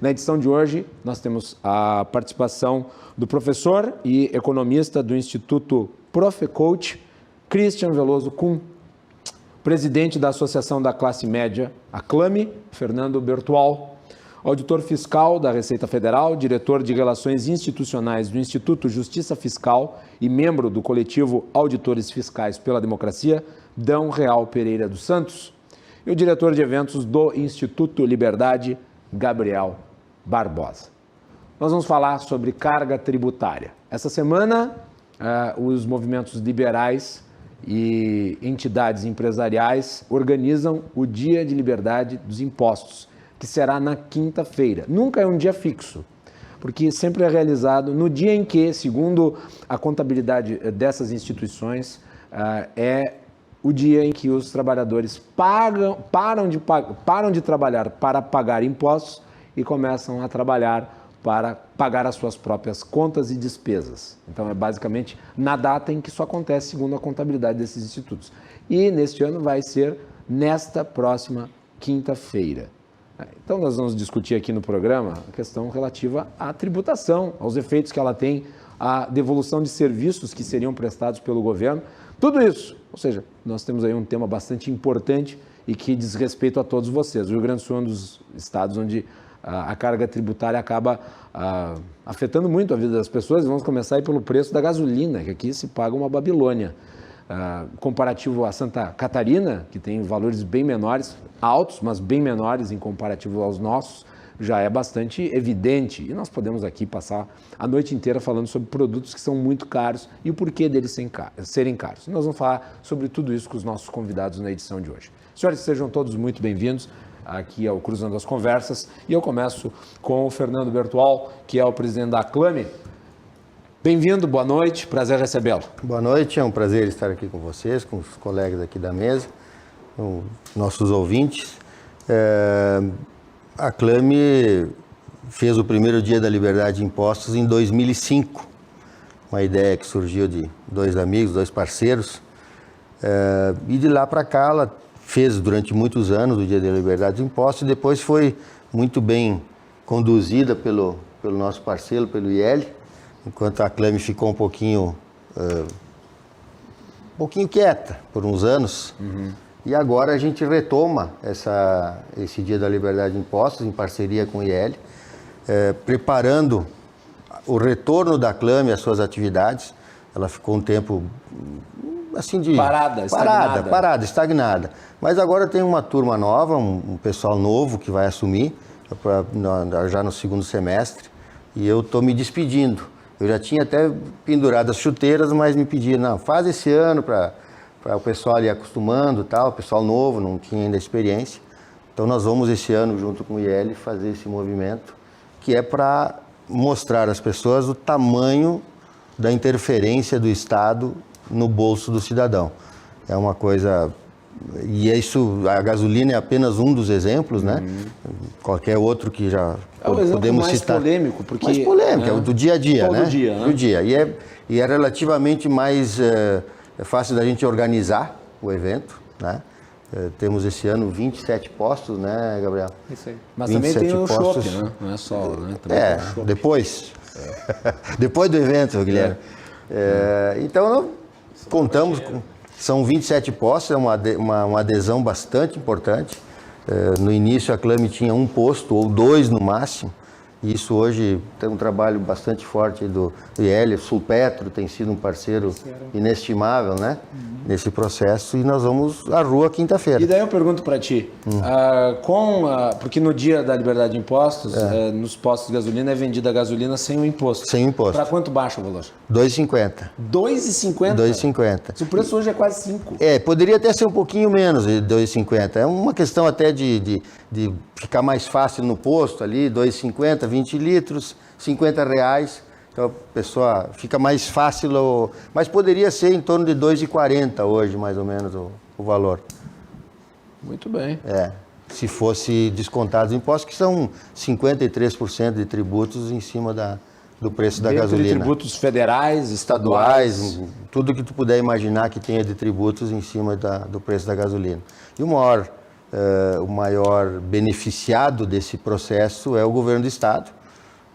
Na edição de hoje, nós temos a participação do professor e economista do Instituto Profecoach, Christian Veloso Kuhn, presidente da Associação da Classe Média, a CLAME, Fernando Bertual, auditor fiscal da Receita Federal, diretor de Relações Institucionais do Instituto Justiça Fiscal e membro do coletivo Auditores Fiscais pela Democracia, Dão Real Pereira dos Santos, e o diretor de eventos do Instituto Liberdade, Gabriel Barbosa. Nós vamos falar sobre carga tributária. Essa semana, os movimentos liberais e entidades empresariais organizam o Dia de Liberdade dos Impostos, que será na quinta-feira. Nunca é um dia fixo, porque sempre é realizado no dia em que, segundo a contabilidade dessas instituições, é o dia em que os trabalhadores param de trabalhar para pagar impostos e começam a trabalhar para pagar as suas próprias contas e despesas. Então, é basicamente na data em que isso acontece, segundo a contabilidade desses institutos. E, neste ano, vai ser nesta próxima quinta-feira. Então, nós vamos discutir aqui no programa a questão relativa à tributação, aos efeitos que ela tem, à devolução de serviços que seriam prestados pelo governo, tudo isso. Ou seja, nós temos aí um tema bastante importante e que diz respeito a todos vocês. O Rio Grande do Sul é um dos estados onde a carga tributária acaba afetando muito a vida das pessoas. Vamos começar aí pelo preço da gasolina, que aqui se paga uma Babilônia. Comparativo a Santa Catarina, que tem valores bem menores, altos, mas bem menores em comparativo aos nossos, já é bastante evidente. E nós podemos aqui passar a noite inteira falando sobre produtos que são muito caros e o porquê deles serem caros. E nós vamos falar sobre tudo isso com os nossos convidados na edição de hoje. Senhores, sejam todos muito bem-vindos aqui ao Cruzando as Conversas. E eu começo com o Fernando Bertual, que é o presidente da CLAME. Bem-vindo, boa noite, prazer recebê-lo. Boa noite, é um prazer estar aqui com vocês, com os colegas aqui da mesa, com nossos ouvintes. A CLAME fez o primeiro Dia da Liberdade de Impostos em 2005, uma ideia que surgiu de dois amigos, dois parceiros, e de lá para cá ela fez durante muitos anos o Dia da Liberdade de Impostos e depois foi muito bem conduzida pelo nosso parceiro, pelo IEL, enquanto a CLAME ficou um pouquinho quieta por uns anos. E agora a gente retoma esse Dia da Liberdade de Impostos em parceria com o IEL, preparando o retorno da CLAME às suas atividades. Ela ficou um tempo assim parada, estagnada. Mas agora tem uma turma nova, um pessoal novo que vai assumir já no segundo semestre, e eu estou me despedindo. Eu já tinha até pendurado as chuteiras, mas me pediram, não, faz esse ano para o pessoal ir acostumando, tal, o pessoal novo, não tinha ainda experiência. Então nós vamos esse ano, junto com o IEL, fazer esse movimento, que é para mostrar às pessoas o tamanho da interferência do Estado no bolso do cidadão. É uma coisa... E isso, a gasolina é apenas um dos exemplos, né? Qualquer outro que já podemos citar. Polêmico, porque... Mais polêmico, é o do dia a dia, todo né? Dia, né? Do dia. E é relativamente mais fácil da gente organizar o evento, né? Temos esse ano 27 postos, né, Gabriel? Isso aí. Mas também tem o shopping, né? Não é só... Né? Depois. Depois do evento, Guilherme. Então, contamos com... São 27 postos, é uma adesão bastante importante. No início a CLAME tinha um posto ou dois no máximo. E isso hoje tem um trabalho bastante forte do IEL, Sulpetro tem sido um parceiro inestimável, né? Nesse processo, e nós vamos à rua quinta-feira. E daí eu pergunto para ti, porque no Dia da Liberdade de Impostos, nos postos de gasolina é vendida a gasolina sem o imposto. Sem o imposto. Para quanto baixa o valor? R$ 2,50. R$ 2,50? R$ 2,50. O preço hoje é quase 5. Poderia até ser um pouquinho menos de R$ 2,50. É uma questão até de ficar mais fácil no posto ali, R$ 2,50, 20 litros, R$50. Então a pessoa fica mais fácil, mas poderia ser em torno de R$ 2,40 hoje, mais ou menos, o valor. Muito bem. Se fosse descontados os impostos, que são 53% de tributos em cima do preço da gasolina. Tributos federais, estaduais, tudo que tu puder imaginar que tenha de tributos em cima do preço da gasolina. E o maior o maior beneficiado desse processo é o governo do estado,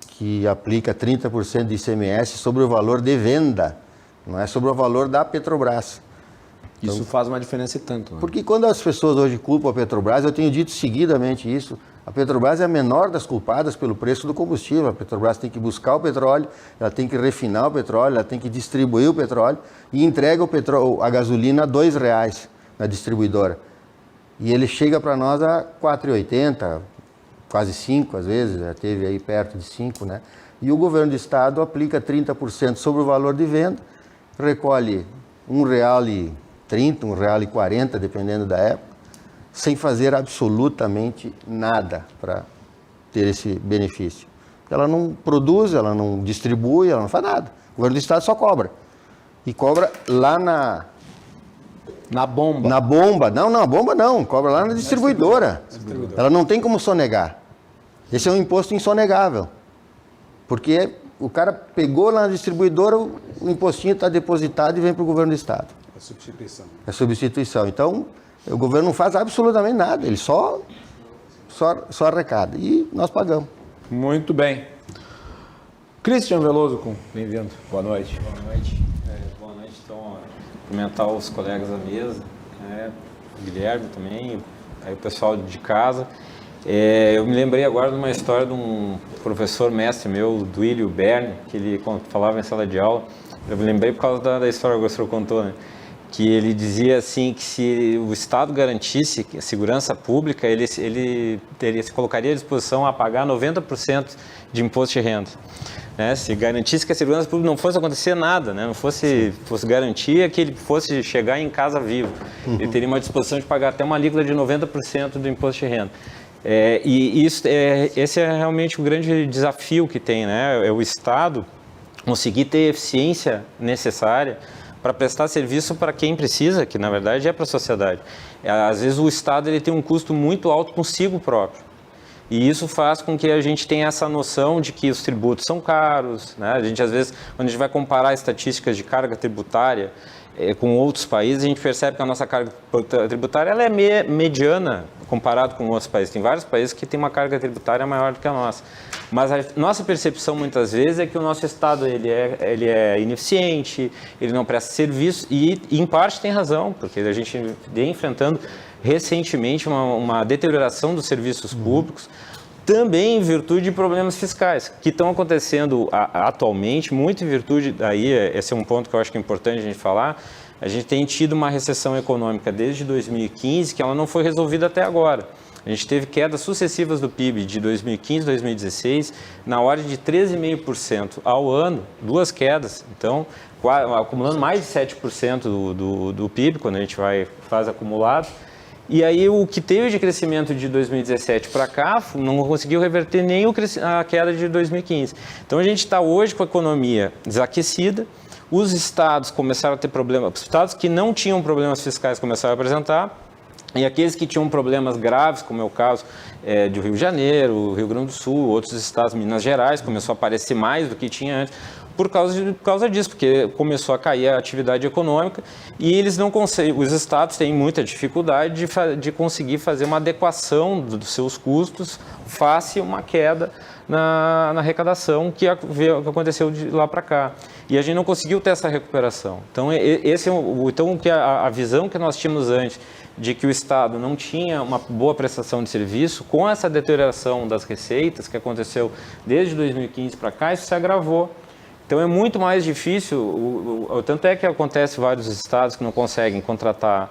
que aplica 30% de ICMS sobre o valor de venda, não é sobre o valor da Petrobras. Isso faz uma diferença e tanto. Né? Porque quando as pessoas hoje culpam a Petrobras, eu tenho dito seguidamente isso, a Petrobras é a menor das culpadas pelo preço do combustível. A Petrobras tem que buscar o petróleo, ela tem que refinar o petróleo, ela tem que distribuir o petróleo e entrega a gasolina a R$2 na distribuidora. E ele chega para nós a R$ 4,80, quase 5 às vezes, já teve aí perto de 5, né? E o governo do estado aplica 30% sobre o valor de venda, recolhe R$1,30, R$1,40, dependendo da época, sem fazer absolutamente nada para ter esse benefício. Ela não produz, ela não distribui, ela não faz nada. O governo do estado só cobra. E cobra lá na bomba. Na bomba. Não, na bomba não. Cobra lá na distribuidora. Ela não tem como sonegar. Esse é um imposto insonegável. Porque o cara pegou lá na distribuidora, o impostinho está depositado e vem para o governo do estado. É substituição. É substituição. Então, o governo não faz absolutamente nada. Ele só arrecada. E nós pagamos. Muito bem. Cristian Veloso, bem-vindo. Boa noite. Boa noite. Boa noite, então, cumprimentar os colegas da mesa, o Guilherme também, aí o pessoal de casa. Eu me lembrei agora de uma história de um professor mestre meu, Duílio Berne, que ele falava em sala de aula. Eu me lembrei por causa da história que o senhor contou, né? Que ele dizia assim que se o Estado garantisse a segurança pública, ele se colocaria à disposição a pagar 90% de imposto de renda. Né? Se garantisse que a segurança pública não fosse acontecer nada, né? Não fosse garantia que ele fosse chegar em casa vivo. Ele teria uma disposição de pagar até uma alíquota de 90% do imposto de renda. Esse é realmente o grande desafio que tem, né? É o Estado conseguir ter a eficiência necessária para prestar serviço para quem precisa, que na verdade é para a sociedade. Às vezes o Estado ele tem um custo muito alto consigo próprio. E isso faz com que a gente tenha essa noção de que os tributos são caros, né? A gente, às vezes, quando a gente vai comparar estatísticas de carga tributária com outros países, a gente percebe que a nossa carga tributária ela é mediana comparado com outros países. Tem vários países que têm uma carga tributária maior do que a nossa. Mas a nossa percepção, muitas vezes, é que o nosso Estado ele é ineficiente, ele não presta serviço e, em parte, tem razão, porque a gente vem enfrentando recentemente uma deterioração dos serviços públicos, também em virtude de problemas fiscais, que estão acontecendo atualmente, muito em virtude, esse é um ponto que eu acho que é importante a gente falar, a gente tem tido uma recessão econômica desde 2015, que ela não foi resolvida até agora. A gente teve quedas sucessivas do PIB de 2015 a 2016, na ordem de 13,5% ao ano, duas quedas, então acumulando mais de 7% do PIB, quando a gente faz acumulado. E aí o que teve de crescimento de 2017 para cá não conseguiu reverter nem a queda de 2015. Então a gente está hoje com a economia desaquecida, os estados começaram a ter problemas, os estados que não tinham problemas fiscais começaram a apresentar, e aqueles que tinham problemas graves, como é o caso do Rio de Janeiro, Rio Grande do Sul, outros estados, Minas Gerais, começou a aparecer mais do que tinha antes, por causa disso, porque começou a cair a atividade econômica e eles não conseguem, os estados têm muita dificuldade de conseguir fazer uma adequação dos seus custos face a uma queda na arrecadação que aconteceu de lá para cá. E a gente não conseguiu ter essa recuperação. Então, a visão que nós tínhamos antes de que o Estado não tinha uma boa prestação de serviço, com essa deterioração das receitas que aconteceu desde 2015 para cá, isso se agravou. Então é muito mais difícil, tanto é que acontece vários estados que não conseguem contratar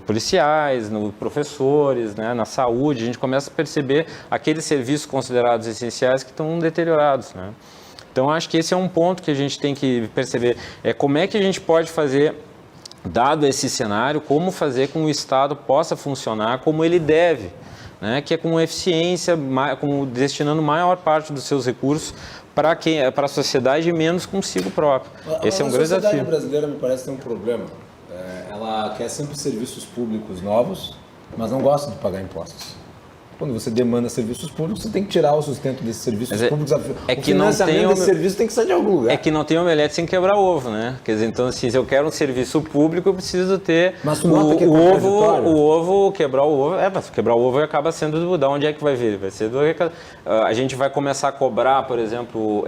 policiais, professores, né, na saúde, a gente começa a perceber aqueles serviços considerados essenciais que estão deteriorados, né? Então acho que esse é um ponto que a gente tem que perceber, como é que a gente pode fazer, dado esse cenário, como fazer com que o Estado possa funcionar como ele deve, né, que é com eficiência, destinando maior parte dos seus recursos para a sociedade e menos consigo próprio. Esse é um grande desafio. A sociedade brasileira, me parece, tem um problema. Ela quer sempre serviços públicos novos, mas não gosta de pagar impostos. quando você demanda serviços públicos, você tem que tirar o sustento desses serviços públicos. O que não tem desse serviço tem que sair de algum lugar. É que não tem omelete sem quebrar ovo, né? Quer dizer, então, assim, se eu quero um serviço público, eu preciso ter Mas tu nota que é contraditório? o ovo, quebrar o ovo, mas quebrar o ovo acaba sendo da onde é que vai vir? Vai ser a gente vai começar a cobrar, por exemplo,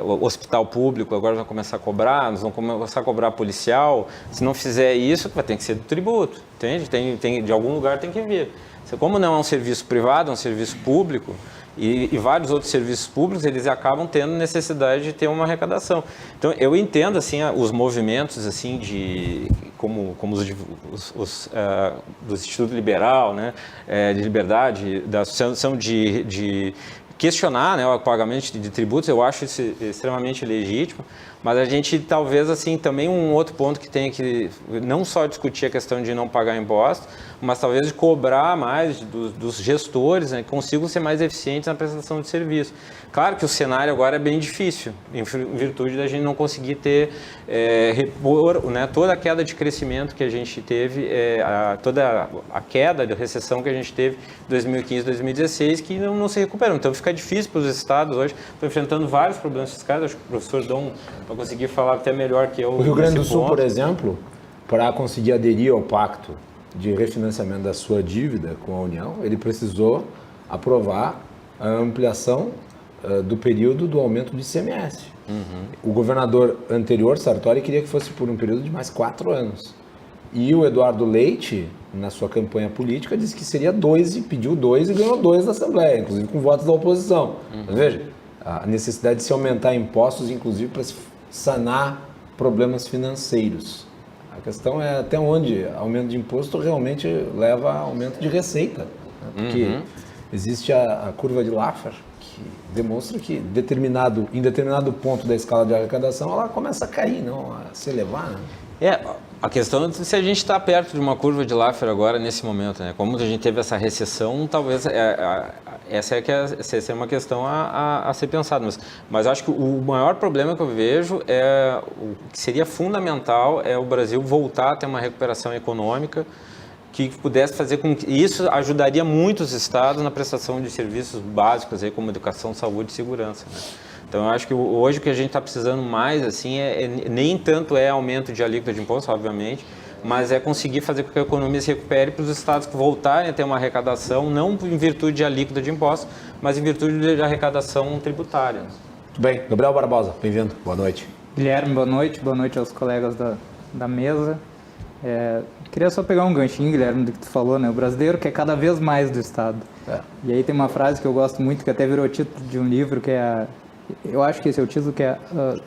o hospital público, agora vai começar a cobrar, nós vamos começar a cobrar policial. Se não fizer isso, vai ter que ser do tributo, entende? De algum lugar tem que vir. Como não é um serviço privado, é um serviço público, e vários outros serviços públicos, eles acabam tendo necessidade de ter uma arrecadação. Então, eu entendo, assim, os movimentos, assim, como os do Instituto Liberal, né, de Liberdade, da Associação de questionar, né, o pagamento de tributos, eu acho isso extremamente legítimo, mas a gente talvez, assim, também um outro ponto que tem que não só discutir a questão de não pagar impostos, mas talvez de cobrar mais dos gestores, né, que consigam ser mais eficientes na prestação de serviço. Claro que o cenário agora é bem difícil, em virtude da gente não conseguir repor, né, toda a queda de crescimento que a gente teve, toda a queda de recessão que a gente teve em 2015, 2016, que não se recuperou. Então fica difícil para os estados hoje, estão enfrentando vários problemas fiscais, acho que o professor Dom vai conseguir falar até melhor que eu. O Rio Grande do Sul, por exemplo, para conseguir aderir ao pacto de refinanciamento da sua dívida com a União, ele precisou aprovar a ampliação do período do aumento do ICMS. O governador anterior, Sartori, queria que fosse por um período de mais 4 anos. E o Eduardo Leite, na sua campanha política, disse que seria 2 e pediu 2 e ganhou 2 da Assembleia, inclusive com votos da oposição. Mas veja, a necessidade de se aumentar impostos, inclusive para sanar problemas financeiros. A questão é até onde aumento de imposto realmente leva a aumento de receita. Né? Porque existe a curva de Laffer, que demonstra que em determinado ponto da escala de arrecadação ela começa a cair, não a se elevar. Né? A questão é se a gente está perto de uma curva de Laffer agora, nesse momento, né? Como a gente teve essa recessão, talvez essa é uma questão a ser pensada. Mas acho que o maior problema que eu vejo o que seria fundamental é o Brasil voltar a ter uma recuperação econômica que pudesse fazer com que isso ajudaria muito os estados na prestação de serviços básicos, aí, como educação, saúde e segurança. Né? Então, eu acho que hoje o que a gente está precisando mais, assim, nem tanto aumento de alíquota de imposto, obviamente, mas é conseguir fazer com que a economia se recupere para os estados que voltarem a ter uma arrecadação, não em virtude de alíquota de imposto, mas em virtude de arrecadação tributária. Muito bem. Gabriel Barbosa, bem-vindo. Boa noite. Guilherme, boa noite aos colegas da mesa. Queria só pegar um ganchinho, Guilherme, do que tu falou, né? O brasileiro quer cada vez mais do Estado. E aí tem uma frase que eu gosto muito, que até virou título de um livro, que eu acho que esse é o título, que é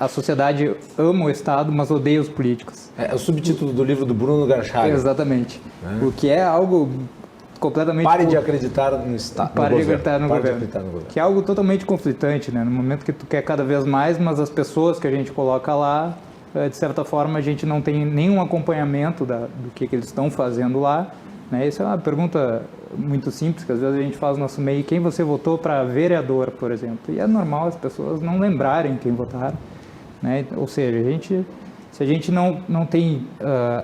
a sociedade ama o Estado, mas odeia os políticos. É o subtítulo do livro do Bruno Garchaga. Exatamente. O que é algo completamente... Pare de acreditar no Estado. Pare de acreditar no governo. Que é algo totalmente conflitante, né? No momento que tu quer cada vez mais, mas as pessoas que a gente coloca lá, de certa forma, a gente não tem nenhum acompanhamento do que eles estão fazendo lá. Né? Isso é uma pergunta muito simples, que às vezes a gente faz no nosso meio. Quem você votou para vereador, por exemplo? E é normal as pessoas não lembrarem quem votaram. Né? Ou seja, se a gente não tem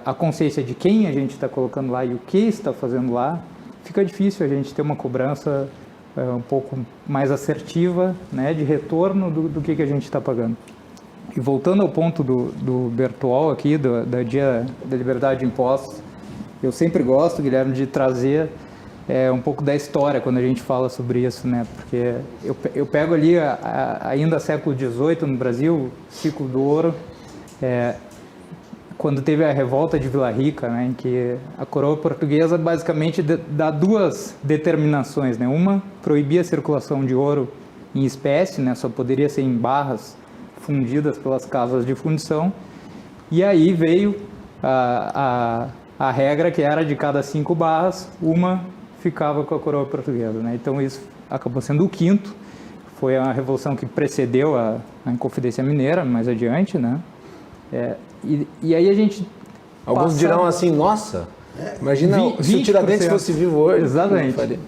a consciência de quem a gente está colocando lá e o que está fazendo lá, fica difícil a gente ter uma cobrança um pouco mais assertiva, né, de retorno do que a gente está pagando. E voltando ao ponto do Bertol aqui, da Dia da Liberdade de Impostos, eu sempre gosto, Guilherme, de trazer um pouco da história quando a gente fala sobre isso, né? Porque eu pego ali ainda século XVIII no Brasil, ciclo do ouro, quando teve a revolta de Vila Rica, né, em que a coroa portuguesa basicamente dá 2 determinações, né? Uma, proibia a circulação de ouro em espécie, né? Só poderia ser em barras fundidas pelas casas de fundição, e aí veio a regra que era de cada 5 barras, uma ficava com a coroa portuguesa, né? Então isso acabou sendo o 5º, foi a revolução que precedeu a Inconfidência Mineira, mais adiante, né? E aí a gente... Alguns dirão assim, nossa, imagina se o Tiradentes fosse vivo hoje. Exatamente.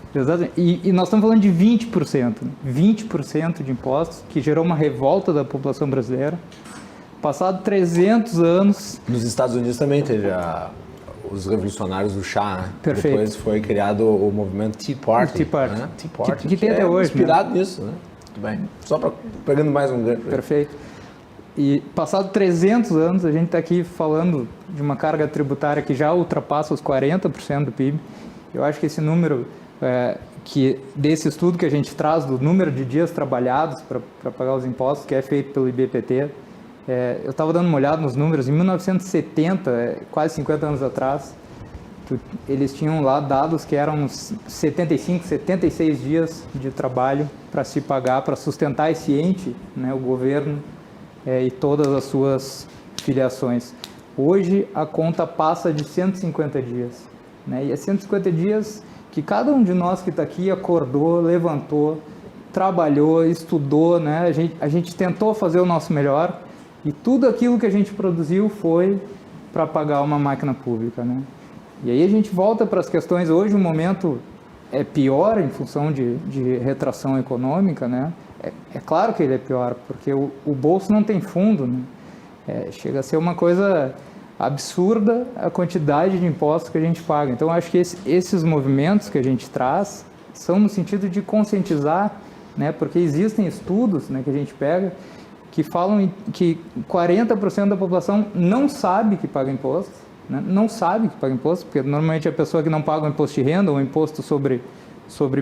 E nós estamos falando de 20%. 20% de impostos, que gerou uma revolta da população brasileira. Passado 300 anos... Nos Estados Unidos também teve os revolucionários do chá, né? Perfeito. Depois foi criado o movimento Tea Party. Tea Party. Né? Tea Party, Que tem até hoje, inspirado nisso, né? Muito bem. Só pegando mais um gancho. Perfeito. E passado 300 anos, a gente está aqui falando de uma carga tributária que já ultrapassa os 40% do PIB. Eu acho que esse número, desse estudo que a gente traz, do número de dias trabalhados para pagar os impostos, que é feito pelo IBPT, eu estava dando uma olhada nos números, em 1970, quase 50 anos atrás, eles tinham lá dados que eram 75, 76 dias de trabalho para se pagar, para sustentar esse ente, né, o governo e todas as suas filiações. Hoje a conta passa de 150 dias, né, e é 150 dias que cada um de nós que está aqui acordou, levantou, trabalhou, estudou, né, a gente tentou fazer o nosso melhor e tudo aquilo que a gente produziu foi para pagar uma máquina pública, né. E aí a gente volta para as questões, hoje o momento é pior em função de retração econômica, né? É claro que ele é pior, porque o bolso não tem fundo, né? Chega a ser uma coisa absurda a quantidade de impostos que a gente paga. Então, acho que esses movimentos que a gente traz são no sentido de conscientizar, né? Porque existem estudos, né, que a gente pega que falam que 40% da população não sabe que paga imposto, né? Não sabe que paga imposto, porque normalmente é a pessoa que não paga o imposto de renda ou o imposto sobre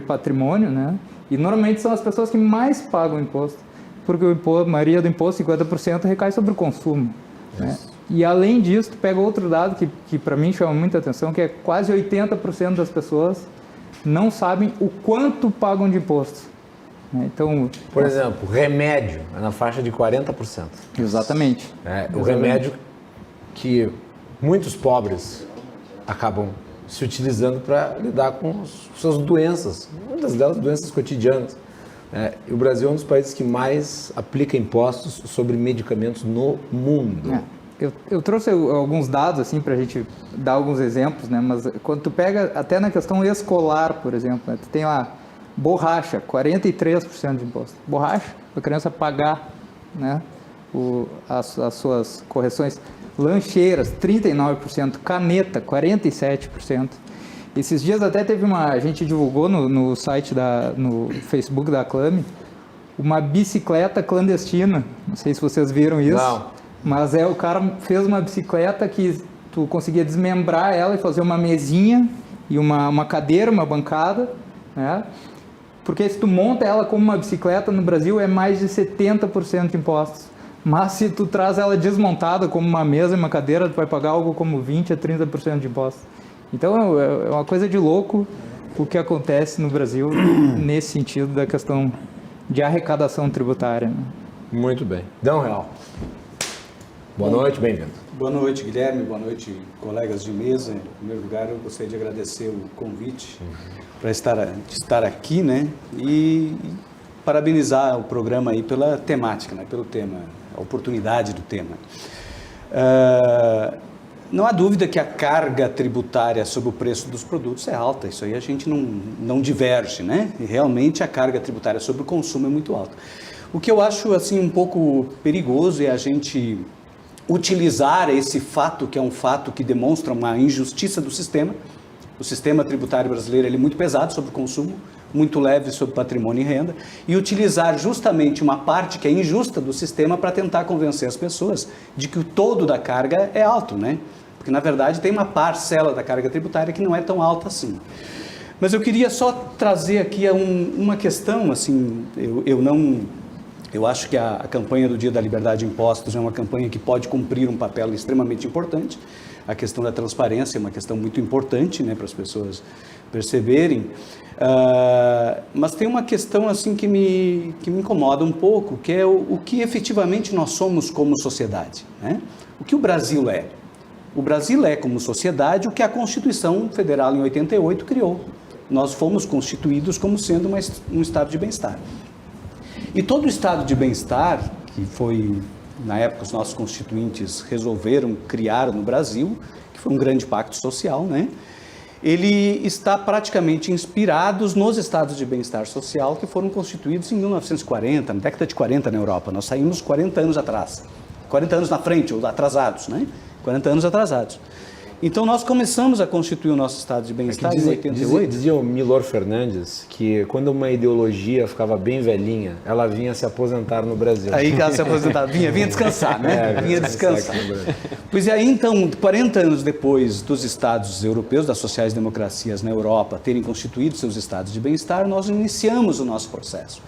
patrimônio, né? E normalmente são as pessoas que mais pagam imposto, porque a maioria do imposto, 50%, recai sobre o consumo, né? E além disso, tu pega outro dado que para mim chama muita atenção, que é quase 80% das pessoas não sabem o quanto pagam de imposto, né? Então, por exemplo, remédio é na faixa de 40%. Exatamente. O remédio que muitos pobres acabam se utilizando para lidar com suas doenças, muitas delas doenças cotidianas. E o Brasil é um dos países que mais aplica impostos sobre medicamentos no mundo. Eu trouxe alguns dados assim para a gente dar alguns exemplos, né? Mas quando tu pega até na questão escolar, por exemplo, né? Tu tem lá borracha, 43% de imposto. Borracha, para a criança pagar, né, as suas correções. Lancheiras, 39%, caneta, 47%. Esses dias até a gente divulgou no site, no Facebook da Aclame, uma bicicleta clandestina. Não sei se vocês viram isso. Não. Mas o cara fez uma bicicleta que tu conseguia desmembrar ela e fazer uma mesinha e uma cadeira, uma bancada, né? Porque se tu monta ela como uma bicicleta no Brasil é mais de 70% de impostos. Mas se tu traz ela desmontada como uma mesa e uma cadeira, tu vai pagar algo como 20% a 30% de impostos. Então é uma coisa de louco o que acontece no Brasil nesse sentido da questão de arrecadação tributária, né? Muito bem. Dão real. Boa noite, bem-vindo. Boa noite, Guilherme. Boa noite, colegas de mesa. Em primeiro lugar, eu gostaria de agradecer o convite para estar aqui, né? E parabenizar o programa aí pela temática, né? Pelo tema, a oportunidade do tema. Não há dúvida que a carga tributária sobre o preço dos produtos é alta, isso aí a gente não diverge, né? E realmente a carga tributária sobre o consumo é muito alta. O que eu acho assim um pouco perigoso é a gente utilizar esse fato, que é um fato que demonstra uma injustiça do sistema. O sistema tributário brasileiro ele é muito pesado sobre o consumo, muito leve sobre patrimônio e renda, e utilizar justamente uma parte que é injusta do sistema para tentar convencer as pessoas de que o todo da carga é alto, né? Porque, na verdade, tem uma parcela da carga tributária que não é tão alta assim. Mas eu queria só trazer aqui uma questão, assim, eu acho que a campanha do Dia da Liberdade de Impostos é uma campanha que pode cumprir um papel extremamente importante. A questão da transparência é uma questão muito importante, né, para as pessoas perceberem. Mas tem uma questão assim que me incomoda um pouco, que é o que efetivamente nós somos como sociedade, né? O que o Brasil é? O Brasil é, como sociedade, o que a Constituição Federal em 88 criou. Nós fomos constituídos como sendo um estado de bem-estar. E todo o estado de bem-estar, que foi, na época, os nossos constituintes resolveram criar no Brasil, que foi um grande pacto social, né? Ele está praticamente inspirado nos estados de bem-estar social que foram constituídos em 1940, na década de 40 na Europa. Nós saímos 40 anos atrás, 40 anos na frente, ou atrasados, né? 40 anos atrasados. Então nós começamos a constituir o nosso estado de bem-estar em 88. Dizia o Milor Fernandes que quando uma ideologia ficava bem velhinha, ela vinha se aposentar no Brasil. Aí que ela se aposentava, vinha descansar, né? Vinha descansar. Pois é, aí então, 40 anos depois dos estados europeus, das sociais-democracias na Europa, terem constituído seus estados de bem-estar, nós iniciamos o nosso processo.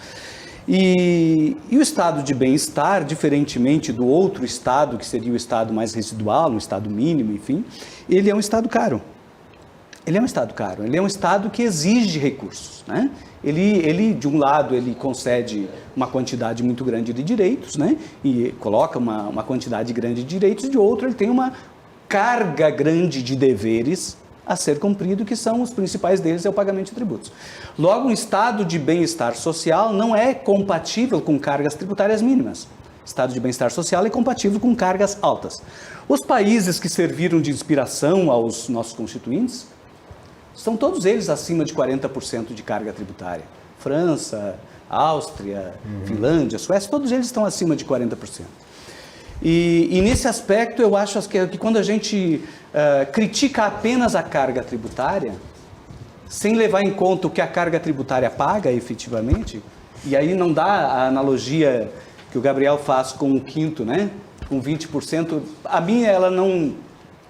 E o estado de bem-estar, diferentemente do outro estado, que seria o estado mais residual, um estado mínimo, enfim, ele é um estado caro. Ele é um estado caro, ele é um estado que exige recursos, né? Ele, de um lado, ele concede uma quantidade muito grande de direitos, né? E coloca uma quantidade grande de direitos, de outro, ele tem uma carga grande de deveres a ser cumprido, que são os principais deles, é o pagamento de tributos. Logo, um estado de bem-estar social não é compatível com cargas tributárias mínimas. Estado de bem-estar social é compatível com cargas altas. Os países que serviram de inspiração aos nossos constituintes, são todos eles acima de 40% de carga tributária. França, Áustria, Finlândia, Suécia, todos eles estão acima de 40%. E nesse aspecto eu acho que quando a gente critica apenas a carga tributária, sem levar em conta o que a carga tributária paga efetivamente, e aí não dá a analogia que o Gabriel faz com o quinto, né? Com 20%, a minha ela não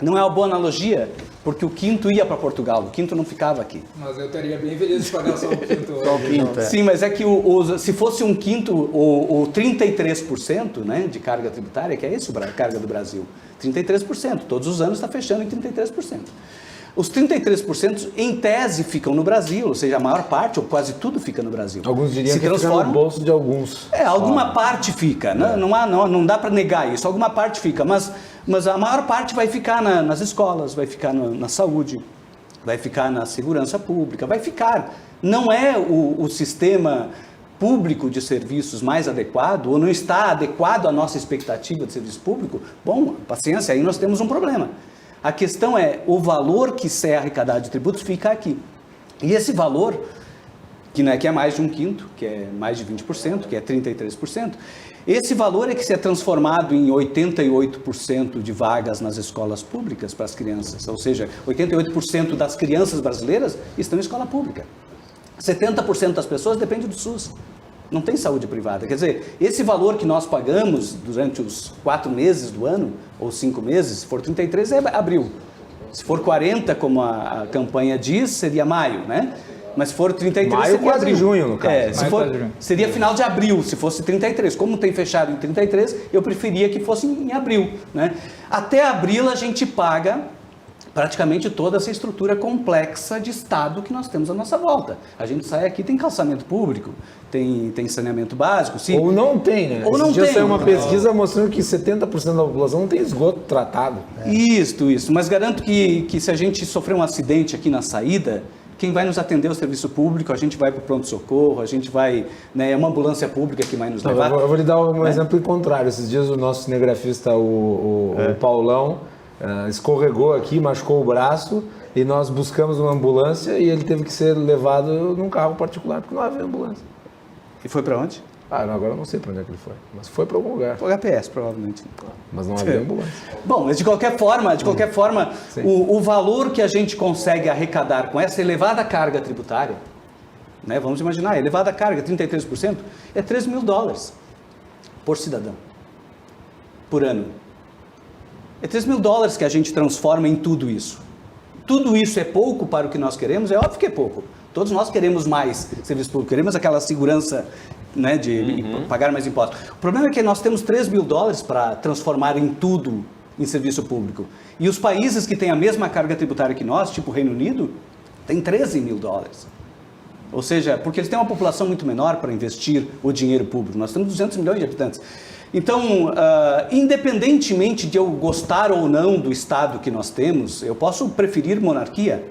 é uma boa analogia, porque o quinto ia para Portugal, o quinto não ficava aqui. Mas eu estaria bem feliz de pagar só o quinto. Só o quinto, é. Sim, mas é que se fosse um quinto, o 33%, né, de carga tributária, que é isso a carga do Brasil, 33%, todos os anos está fechando em 33%. Os 33% em tese ficam no Brasil, ou seja, a maior parte, ou quase tudo fica no Brasil. Alguns diriam que fica no bolso de alguns. Alguma parte fica, não dá para negar isso, alguma parte fica, mas a maior parte vai ficar nas escolas, vai ficar na saúde, vai ficar na segurança pública, vai ficar. Não é o sistema público de serviços mais adequado, ou não está adequado à nossa expectativa de serviço público, bom, paciência, aí nós temos um problema. A questão é, o valor que se é arrecadado de tributos fica aqui. E esse valor, que é mais de um quinto, que é mais de 20%, que é 33%, esse valor é que se é transformado em 88% de vagas nas escolas públicas para as crianças. Ou seja, 88% das crianças brasileiras estão em escola pública. 70% das pessoas dependem do SUS. Não tem saúde privada. Quer dizer, esse valor que nós pagamos durante os 4 meses do ano, ou 5 meses, se for 33, é abril. Se for 40, como a campanha diz, seria maio, né? Mas se for 33, maio, seria quase abril. junho, no caso. Seria final de abril, se fosse 33. Como tem fechado em 33, eu preferia que fosse em abril, né? Até abril a gente paga praticamente toda essa estrutura complexa de Estado que nós temos à nossa volta. A gente sai aqui, tem calçamento público, tem saneamento básico. Sim. Ou não tem, né? Ou não tem. Saiu uma pesquisa mostrando que 70% da população não tem esgoto tratado. Isso. Mas garanto que se a gente sofrer um acidente aqui na saída, quem vai nos atender é o serviço público, a gente vai para o pronto-socorro, a gente vai, né, é uma ambulância pública que vai nos levar. Eu vou lhe dar um exemplo contrário. Esses dias o nosso cinegrafista, o Paulão, escorregou aqui, machucou o braço e nós buscamos uma ambulância e ele teve que ser levado num carro particular, porque não havia ambulância. E foi para onde? Agora eu não sei para onde é que ele foi, mas foi para algum lugar. Foi HPS, provavelmente. Mas não havia ambulância. Bom, mas de qualquer forma, o valor que a gente consegue arrecadar com essa elevada carga tributária, né, vamos imaginar, elevada carga, 33%, é $3 mil por cidadão, por ano. É $3 mil que a gente transforma em tudo isso. Tudo isso é pouco para o que nós queremos? É óbvio que é pouco. Todos nós queremos mais serviço público, queremos aquela segurança, né, de pagar mais impostos. O problema é que nós temos $3 mil para transformar em tudo em serviço público. E os países que têm a mesma carga tributária que nós, tipo o Reino Unido, têm $13 mil. Ou seja, porque eles têm uma população muito menor para investir o dinheiro público. Nós temos 200 milhões de habitantes. Então, independentemente de eu gostar ou não do Estado que nós temos, eu posso preferir monarquia,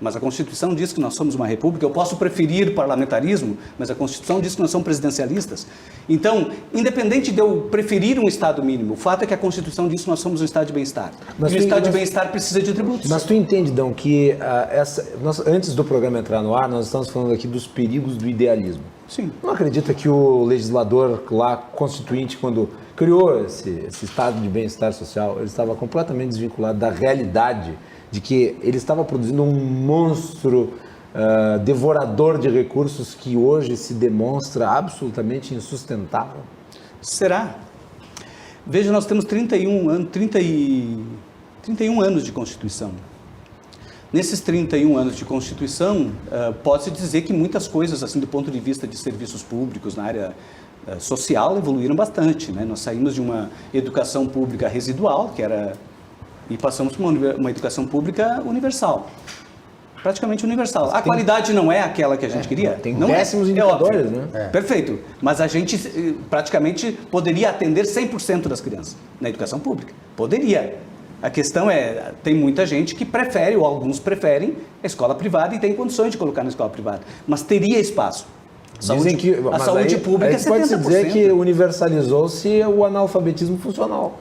mas a Constituição diz que nós somos uma república. Eu posso preferir parlamentarismo, mas a Constituição diz que nós somos presidencialistas. Então, independente de eu preferir um Estado mínimo, o fato é que a Constituição diz que nós somos um Estado de bem-estar. E o Estado de bem-estar precisa de tributos. Mas tu entende, Dão, que antes do programa entrar no ar, nós estamos falando aqui dos perigos do idealismo. Sim. Não acredita que o legislador lá, constituinte, quando criou esse estado de bem-estar social, ele estava completamente desvinculado da realidade de que ele estava produzindo um monstro devorador de recursos que hoje se demonstra absolutamente insustentável? Será? Veja, nós temos 31 anos de Constituição. Nesses 31 anos de Constituição, pode-se dizer que muitas coisas, assim, do ponto de vista de serviços públicos na área social, evoluíram bastante, né? Nós saímos de uma educação pública residual, e passamos para uma educação pública universal. Praticamente universal. A qualidade não é aquela que a gente queria? Tem não péssimos indicadores, né? Perfeito. Mas a gente praticamente poderia atender 100% das crianças na educação pública. Poderia. A questão tem muita gente que prefere, ou alguns preferem, a escola privada e tem condições de colocar na escola privada. Mas teria espaço. A saúde pública é 70%. Pode-se dizer que universalizou-se o analfabetismo funcional.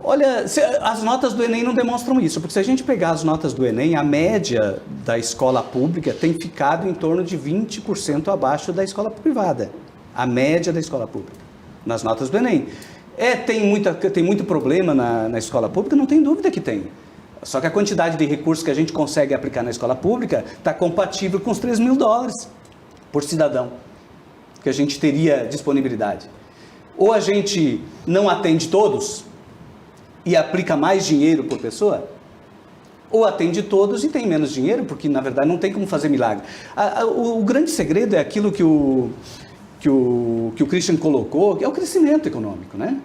Olha, as notas do Enem não demonstram isso, porque se a gente pegar as notas do Enem, a média da escola pública tem ficado em torno de 20% abaixo da escola privada. A média da escola pública, nas notas do Enem. Tem muito problema na escola pública? Não tem dúvida que tem. Só que a quantidade de recursos que a gente consegue aplicar na escola pública está compatível com os $3.000 por cidadão, que a gente teria disponibilidade. Ou a gente não atende todos e aplica mais dinheiro por pessoa, ou atende todos e tem menos dinheiro, porque na verdade não tem como fazer milagre. O grande segredo é aquilo que o Christian colocou, que é o crescimento econômico, né?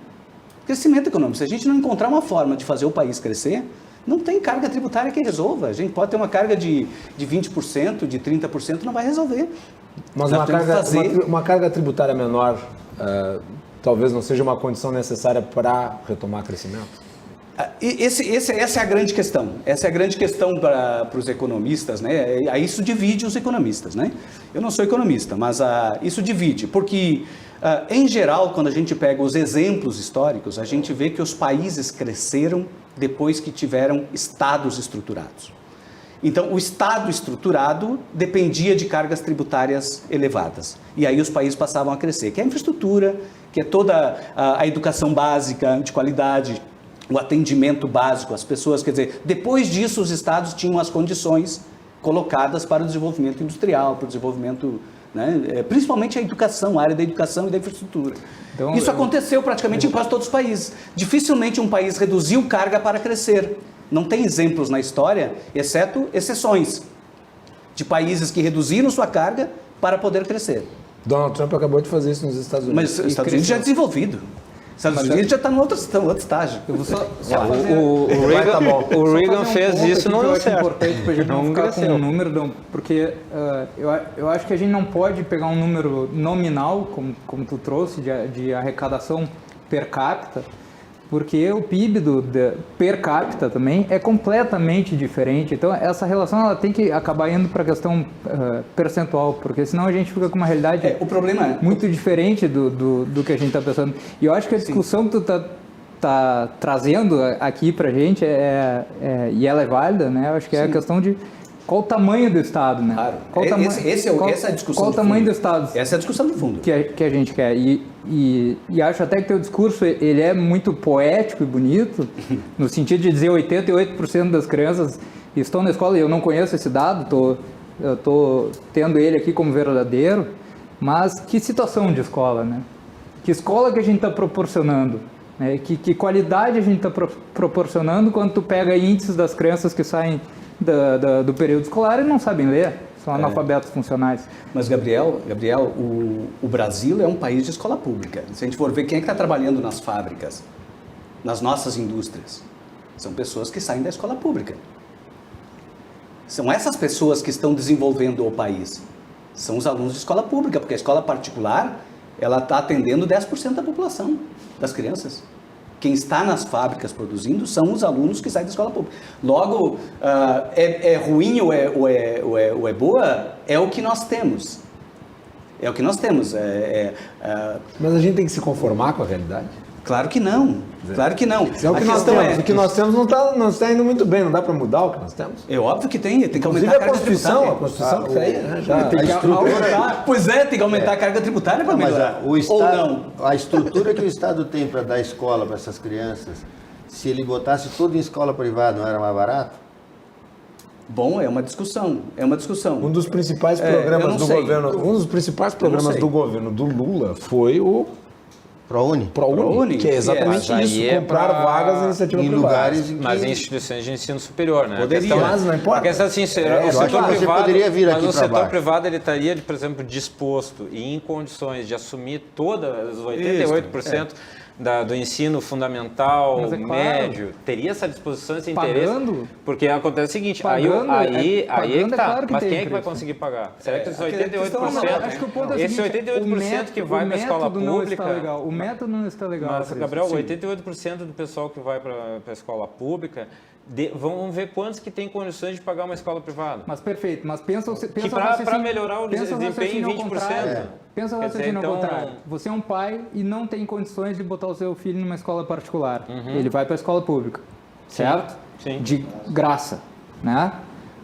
Crescimento econômico. Se a gente não encontrar uma forma de fazer o país crescer, não tem carga tributária que resolva. A gente pode ter uma carga de 20%, de 30%, não vai resolver. Mas uma carga tributária menor talvez não seja uma condição necessária para retomar crescimento? Essa é a grande questão. Essa é a grande questão para os economistas, né? Isso divide os economistas, né? Eu não sou economista, mas isso divide, porque em geral, quando a gente pega os exemplos históricos, a gente vê que os países cresceram depois que tiveram estados estruturados. Então, o estado estruturado dependia de cargas tributárias elevadas. E aí os países passavam a crescer, que é a infraestrutura, que é toda a educação básica de qualidade, o atendimento básico às pessoas. Quer dizer, depois disso os estados tinham as condições colocadas para o desenvolvimento industrial, para o desenvolvimento, né, principalmente a educação, a área da educação e da infraestrutura. Então, isso aconteceu praticamente em quase todos os países. Dificilmente um país reduziu carga para crescer. Não tem exemplos na história, exceto exceções, de países que reduziram sua carga para poder crescer. Donald Trump acabou de fazer isso nos Estados Unidos. Mas os Estados Unidos já é desenvolvido. Os Estados Unidos já está no outro estágio. Eu vou o Reagan fez isso, não deu certo. É importante para a gente não ficar com um número, porque eu acho que a gente não pode pegar um número nominal, como tu trouxe, de arrecadação per capita, porque o PIB per capita também é completamente diferente. Então, essa relação ela tem que acabar indo para a questão percentual, porque senão a gente fica com uma realidade muito diferente do que a gente está pensando. E eu acho que a discussão que tu tá trazendo aqui para a gente e ela é válida, né? Eu acho que é a questão de qual o tamanho do Estado, né? Claro. Essa é a discussão. Qual o tamanho do Estado? Essa é a discussão do fundo. Que a gente quer. E acho até que teu discurso ele é muito poético e bonito, no sentido de dizer 88% das crianças estão na escola, e eu não conheço esse dado, eu estou tendo ele aqui como verdadeiro, mas que situação de escola, né? Que escola que a gente está proporcionando? Né? Que qualidade a gente está proporcionando quando tu pega índices das crianças que saem do período escolar e não sabem ler, são analfabetos funcionais. Mas, Gabriel, o Brasil é um país de escola pública. Se a gente for ver quem é que está trabalhando nas fábricas, nas nossas indústrias, são pessoas que saem da escola pública. São essas pessoas que estão desenvolvendo o país. São os alunos de escola pública, porque a escola particular ela está atendendo 10% da população, das crianças. Quem está nas fábricas produzindo são os alunos que saem da escola pública. Logo, é ruim ou é boa? É o que nós temos. É o que nós temos. Mas a gente tem que se conformar com a realidade? Claro que não. Claro que não. É o que A nós questão temos. O que nós temos não está indo muito bem, não dá para mudar o que nós temos. É óbvio que tem que Inclusive aumentar a carga Constituição tributária. que aí, né, já a estrutura, Pois é, tem que aumentar a carga tributária para mas melhorar. o Ou Estado, não. a estrutura que o Estado tem para dar escola para essas crianças, se ele botasse tudo em escola privada, não era mais barato? Bom, é uma discussão. É uma discussão. Um dos principais eu programas não do sei. governo, um dos principais programas sei. do governo do Lula foi o ProUni? ProUni, que é exatamente Mas isso, aí é comprar pra- vagas em iniciativa Em privada. lugares em que... Mas em instituições de ensino superior, né? Poderia, mas não importa. A questão assim, o eu acho setor que você privado, poderia vir mas aqui o pra setor baixo. privado ele estaria, por exemplo, disposto e em condições de assumir todas os 88% do ensino fundamental, Mas é claro. médio, teria essa disposição, esse interesse? Pagando? Porque acontece o seguinte, Pagando, aí pagando que é tá. claro que Mas tem quem é que vai preço. conseguir pagar? Será que esses 88%, Acho que o ponto é o esse seguinte, 88% que vai para a escola método não está pública... legal. O método não está legal. Mas, Cris. Gabriel, Sim. 88% do pessoal que vai para a escola pública, vamos ver quantos que têm condições de pagar uma escola privada. Mas perfeito, mas pensa Que para melhorar o desempenho em 20%. Pensa o Quer dizer, raciocínio ao então- contrário. Você é um pai e não tem condições de botar o seu filho numa escola particular. Ele vai para a escola pública, certo? Sim. De graça, né?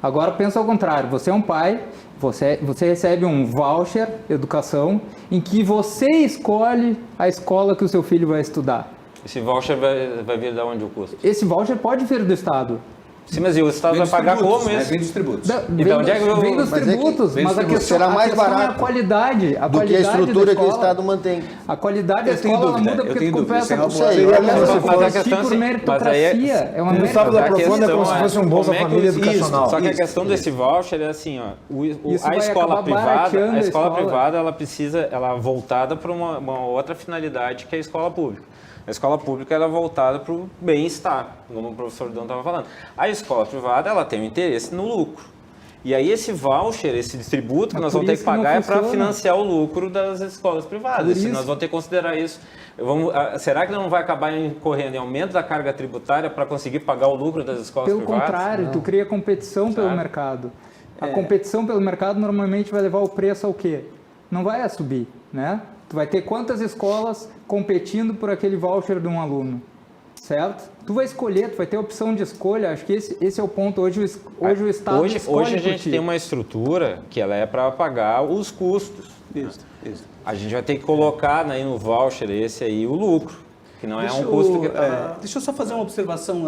Agora pensa ao contrário. Você é um pai, você recebe um voucher educação em que você escolhe a escola que o seu filho vai estudar. Esse voucher vai vir de onde o custo? Esse voucher pode vir do Estado. Sim, mas e o Estado vai pagar como Vem isso? dos tributos. Então, onde é que eu- Vem dos Mas é que- tributos, vem dos mas a tributos. questão, Será mais a questão é a barato qualidade. do que a qualidade estrutura da que o escola. Estado mantém. A qualidade da Eu tenho escola ela dúvida, muda eu porque tenho tu dúvida, começa isso é a uma boa- Seria começa mesmo a se competir fosse- por mas aí é- meritocracia. É uma O Gustavo da meritocracia. Profunda é como se fosse um Bolsa Família educacional. Só que a questão desse voucher é assim, ó, Isso a vai escola acabar privada, barateando a a escola escola. privada, ela é voltada para uma outra finalidade que é a escola pública. A escola pública ela é voltada para o bem-estar, como o professor Dão estava falando. A escola privada ela tem um interesse no lucro. E aí esse voucher, esse tributo que Mas nós por vamos ter isso que que não pagar é para funciona. financiar o lucro das escolas privadas. Por Isso, isso- nós vamos ter que considerar isso. Será que não vai acabar incorrendo em aumento da carga tributária para conseguir pagar o lucro das escolas Pelo privadas? contrário, tu cria competição pelo Sabe? mercado. A competição pelo mercado normalmente vai levar o preço ao quê? Não vai a subir, né? Tu vai ter quantas escolas competindo por aquele voucher de um aluno, certo? Tu vai escolher, tu vai ter opção de escolha. Acho que esse é o ponto. Hoje o Estado escolhe Hoje a por gente ti. tem uma estrutura que ela é para pagar os custos. Isso. A gente vai ter que colocar aí no voucher esse aí o lucro, que não é um custo que está... Deixa eu só fazer uma observação,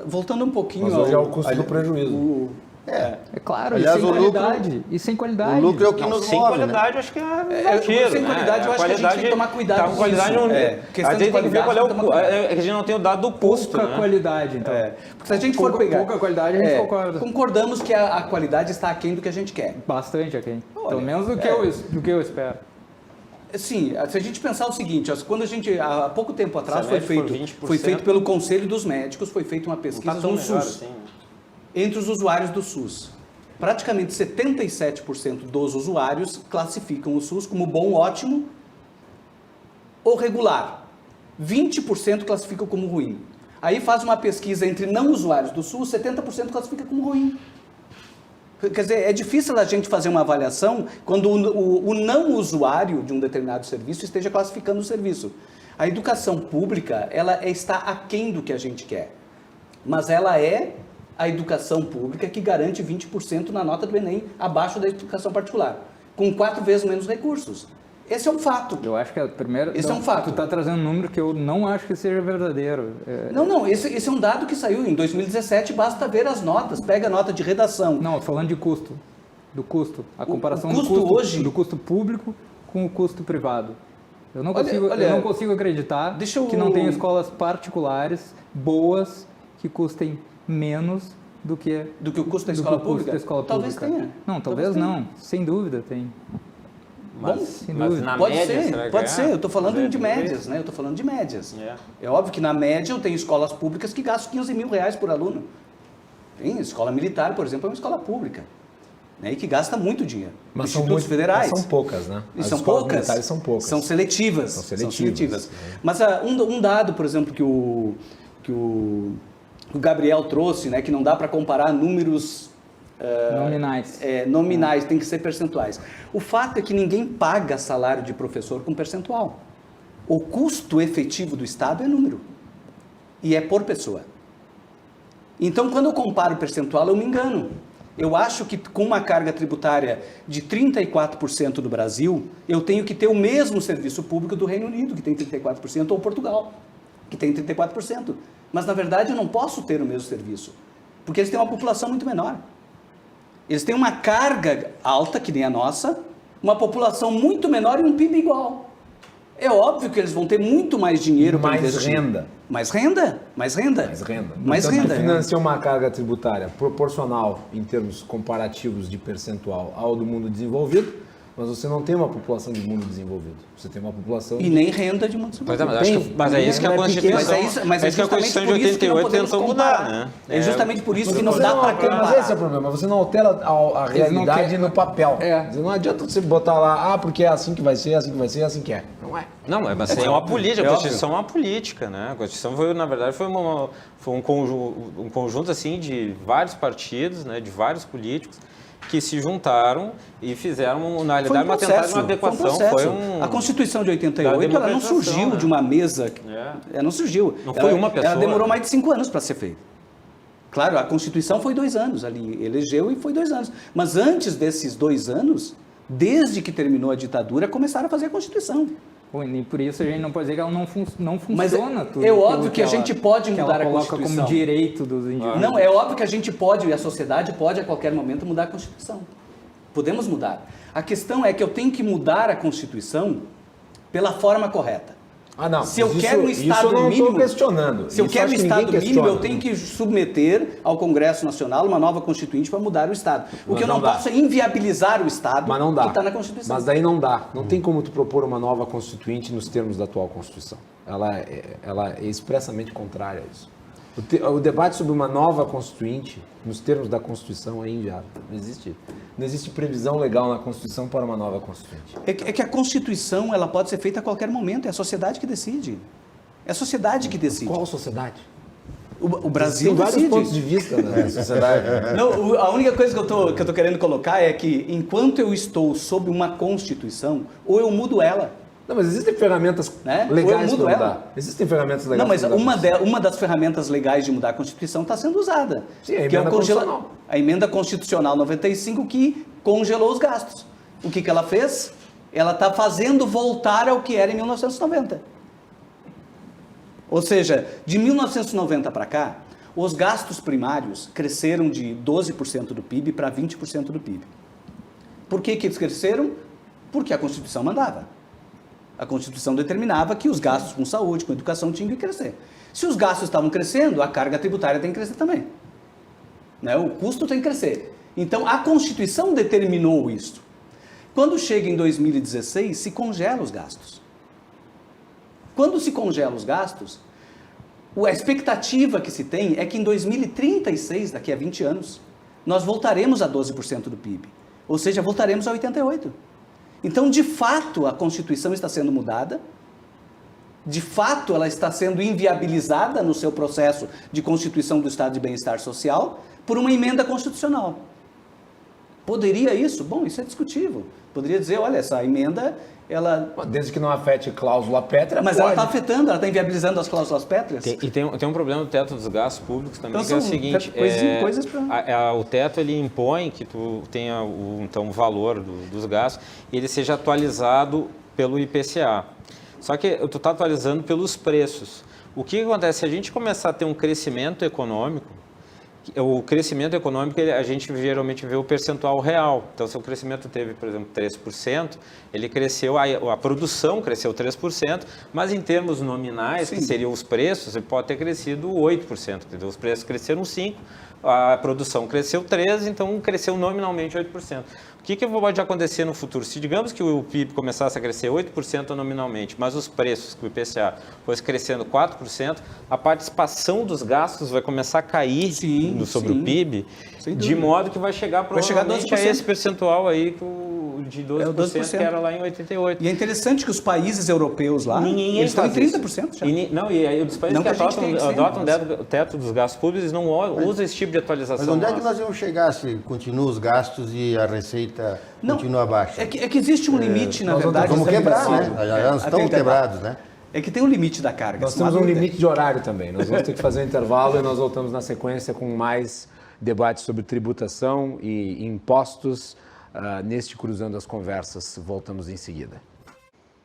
voltando um pouquinho... Mas hoje é o custo do prejuízo. É claro, Aliás, e sem o lucro- qualidade. E sem qualidade. O lucro é o que Não, nos sem move, né? qualidade, eu acho que é tiro, sem né? qualidade, eu acho que a gente tem que tomar cuidado tá, com qualidade isso. não, Questão a de gente tem que ver qualidade, qual é tem que tomar o... cuidado. É que a gente não tem o dado do custo, Pouca né? qualidade, então. Porque se a gente for pegar... Pouca qualidade, a gente concorda. Concordamos que a qualidade está aquém do que a gente quer. Bastante aqui. Olha, Pelo menos do que eu espero. Sim, se a gente pensar o seguinte, quando a gente, há pouco tempo atrás, Se a média for 20%, foi feito pelo Conselho dos Médicos, foi feita uma Não pesquisa tá tão no melhor SUS, assim, né? entre os usuários do SUS. Praticamente 77% dos usuários classificam o SUS como bom, ótimo ou regular. 20% classificam como ruim. Aí faz uma pesquisa entre não usuários do SUS, 70% classifica como ruim. Quer dizer, é difícil a gente fazer uma avaliação quando o não usuário de um determinado serviço esteja classificando o serviço. A educação pública, ela está aquém do que a gente quer. Mas ela é a educação pública que garante 20% na nota do Enem abaixo da educação particular, com 4 vezes menos recursos. Esse é um fato. Eu acho que a primeira... Esse é um fato. Tu está trazendo um número que eu não acho que seja verdadeiro. Não, esse é um dado que saiu em 2017, basta ver as notas, pega a nota de redação. Não, falando de custo. Do custo. A comparação o custo do custo hoje- do custo público com o custo privado. Eu não Olha, consigo acreditar deixa eu- que não tem escolas particulares boas que custem menos do que o custo da do que escola o custo pública? da escola Talvez pública. tenha. Não, talvez não. Sem dúvida tem. Mas, sem mas dúvida. na Pode média, ser, será que pode é? ser. Eu estou falando Mas é de tudo médias, isso? né? Eu estou falando de médias. É. É óbvio que na média eu tenho escolas públicas que gastam 15 mil reais por aluno. Tem escola militar, por exemplo, é uma escola pública, né? E que gasta muito dinheiro. Institutos federais. São poucas, né? E As são escolas poucas. militares são poucas. São seletivas. São seletivas, né? Mas um dado, por exemplo, que o Gabriel trouxe, né? Que não dá para comparar números Nominais. tem que ser percentuais. O fato é que ninguém paga salário de professor com percentual. O custo efetivo do Estado é número. E é por pessoa. Então, quando eu comparo o percentual, eu me engano. Eu acho que com uma carga tributária de 34% do Brasil, eu tenho que ter o mesmo serviço público do Reino Unido, que tem 34%, ou Portugal, que tem 34%. Mas, na verdade, eu não posso ter o mesmo serviço, porque eles têm uma população muito menor. Eles têm uma carga alta, que nem a nossa, uma população muito menor e um PIB igual. É óbvio que eles vão ter muito mais dinheiro para investir. Renda. Mais renda. Mais renda. Mais renda. Mais Portanto, renda. financia uma carga tributária proporcional em termos comparativos de percentual ao do mundo desenvolvido, mas você não tem uma população de mundo desenvolvido. Você tem uma população... E nem renda de mundo Pois é, desenvolvido. mas é isso que a Constituição... Mas é isso que a Constituição de 88 tentou mudar, né? É justamente por isso que não Você dá para Mas comparar. esse é o problema, você não altera a realidade no papel. Não adianta você botar lá, porque é assim que vai ser, é assim que vai ser, é assim que é. Não é. Não, mas é uma política, a Constituição é uma política, né? A Constituição foi, na verdade, foi um conjunto assim de vários partidos, né, de vários políticos que se juntaram e fizeram, na realidade, uma tentativa de uma adequação. A Constituição de 88, ela não surgiu, né, de uma mesa. Ela não surgiu. Não foi uma pessoa. Ela demorou mais de 5 anos para ser feita. Claro, a Constituição foi 2 anos ali, elegeu e foi 2 anos. Mas antes desses 2 anos, desde que terminou a ditadura, começaram a fazer a Constituição. E por isso a gente não pode dizer que ela não funciona. Mas tudo. É óbvio que a gente pode mudar mudar a coloca Constituição. como direito dos indivíduos. Não, é óbvio que a gente pode, e a sociedade pode a qualquer momento mudar a Constituição. Podemos mudar. A questão é que eu tenho que mudar a Constituição pela forma correta. Não. Se eu quero um Estado eu não mínimo, estou questionando. Se eu Isso quero um acho que Estado ninguém mínimo, eu questiona. tenho que submeter ao Congresso Nacional uma nova Constituinte para mudar o Estado. O Mas que eu não não dá. posso é inviabilizar o Estado Mas não dá. que está na Constituição. Mas daí não dá. Não tem como tu propor uma nova Constituinte nos termos da atual Constituição. Ela é expressamente contrária a isso. O debate sobre uma nova Constituinte, nos termos da Constituição, é inviável. Não existe previsão legal na Constituição para uma nova Constituinte. É que a Constituição ela pode ser feita a qualquer momento, é a sociedade que decide. É a sociedade que decide. Qual sociedade? O Brasil Tem vários decide. pontos de vista na sociedade. Não, a única coisa que eu tô querendo colocar é que enquanto eu estou sob uma Constituição, ou eu mudo ela. Não, mas existem ferramentas Né? legais Ou eu mudo para ela. mudar. Existem ferramentas legais Não, mas para mudar. uma das ferramentas legais de mudar a Constituição está sendo usada. Sim, a que é emenda constitucional. A emenda constitucional 95 que congelou os gastos. O que ela fez? Ela está fazendo voltar ao que era em 1990. Ou seja, de 1990 para cá, os gastos primários cresceram de 12% do PIB para 20% do PIB. Por que eles cresceram? Porque a Constituição mandava. A Constituição determinava que os gastos com saúde, com educação tinham que crescer. Se os gastos estavam crescendo, a carga tributária tem que crescer também. Né? O custo tem que crescer. Então, a Constituição determinou isso. Quando chega em 2016, se congela os gastos. Quando se congela os gastos, a expectativa que se tem é que em 2036, daqui a 20 anos, nós voltaremos a 12% do PIB. Ou seja, voltaremos a 88%. Então, de fato, a Constituição está sendo mudada, de fato, ela está sendo inviabilizada no seu processo de constituição do Estado de Bem-Estar Social por uma emenda constitucional. Poderia isso? Bom, isso é discutível. Poderia dizer, olha, essa emenda, ela... Desde que não afete cláusula pétrea, Mas pode. ela está afetando, ela está inviabilizando as cláusulas pétreas. E tem um problema do teto dos gastos públicos também, Então, que é o são seguinte, coisas o teto ele impõe que tu tenha o valor dos gastos e ele seja atualizado pelo IPCA. Só que tu está atualizando pelos preços. O que acontece? Se a gente começar a ter um crescimento econômico, o crescimento econômico, a gente geralmente vê o percentual real. Então, se o crescimento teve, por exemplo, 3%, ele cresceu, a produção cresceu 3%, mas em termos nominais, Sim. que seriam os preços, ele pode ter crescido 8%. Entendeu? Os preços cresceram 5%, a produção cresceu 13%, então cresceu nominalmente 8%. O que pode acontecer no futuro? Se digamos que o PIB começasse a crescer 8% nominalmente, mas os preços, que o IPCA fosse crescendo 4%, a participação dos gastos vai começar a cair sobre o PIB, de modo que vai chegar provavelmente a esse percentual aí de 12%, que era lá em 88%. E é interessante que os países europeus lá, eles estão em 30% já. E aí os países Não que que a gente tenha que ser, adotam mas- o teto dos gastos públicos, eles não usam esse tipo de atualização. Mas onde é que nossa. nós vamos chegar se continuam os gastos e a receita continua baixa? É que existe um limite, na nós verdade. Vamos quebrar, né? estabelecido. Já estão quebrados, né? É que tem um limite da carga. Nós temos um limite de horário também. Nós vamos ter que fazer um intervalo e nós voltamos na sequência com mais debates sobre tributação e impostos neste Cruzando as Conversas. Voltamos em seguida.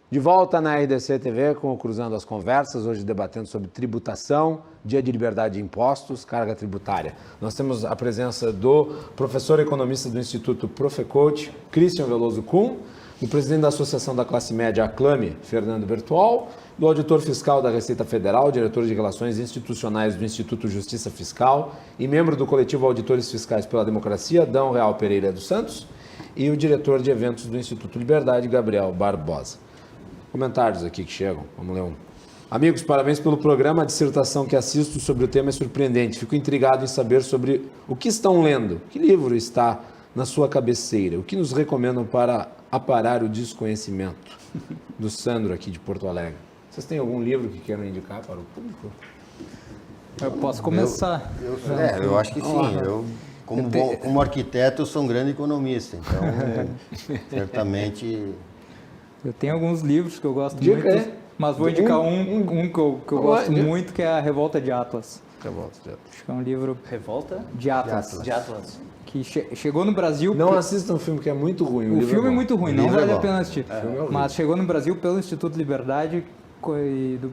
De volta na RDC TV com o Cruzando as Conversas, hoje debatendo sobre tributação, dia de liberdade de impostos, carga tributária. Nós temos a presença do professor economista do Instituto Profecoach, Christian Veloso Kuhn, do presidente da Associação da Classe Média Aclame, Fernando Bertual, do auditor fiscal da Receita Federal, diretor de Relações Institucionais do Instituto Justiça Fiscal e membro do coletivo Auditores Fiscais pela Democracia, Adão Real Pereira dos Santos, e o diretor de eventos do Instituto Liberdade, Gabriel Barbosa. Comentários aqui que chegam, vamos ler um. Amigos, parabéns pelo programa. A dissertação que assisto sobre o tema é surpreendente. Fico intrigado em saber sobre o que estão lendo. Que livro está na sua cabeceira? O que nos recomendam para aparar o desconhecimento? Do Sandro, aqui de Porto Alegre. Vocês têm algum livro que queiram indicar para o público? Eu posso começar. Eu acho que sim. Eu, como arquiteto, eu sou um grande economista. Então, certamente... Eu tenho alguns livros que eu gosto muito, mas vou indicar um que eu gosto muito, que é A Revolta de Atlas. Revolta de Atlas. Acho que é um livro... Revolta? De Atlas. De Atlas. Que chegou no Brasil... Não assistam um filme que é muito ruim. O filme é muito ruim, não vale a pena assistir. É mas chegou no Brasil pelo Instituto Liberdade,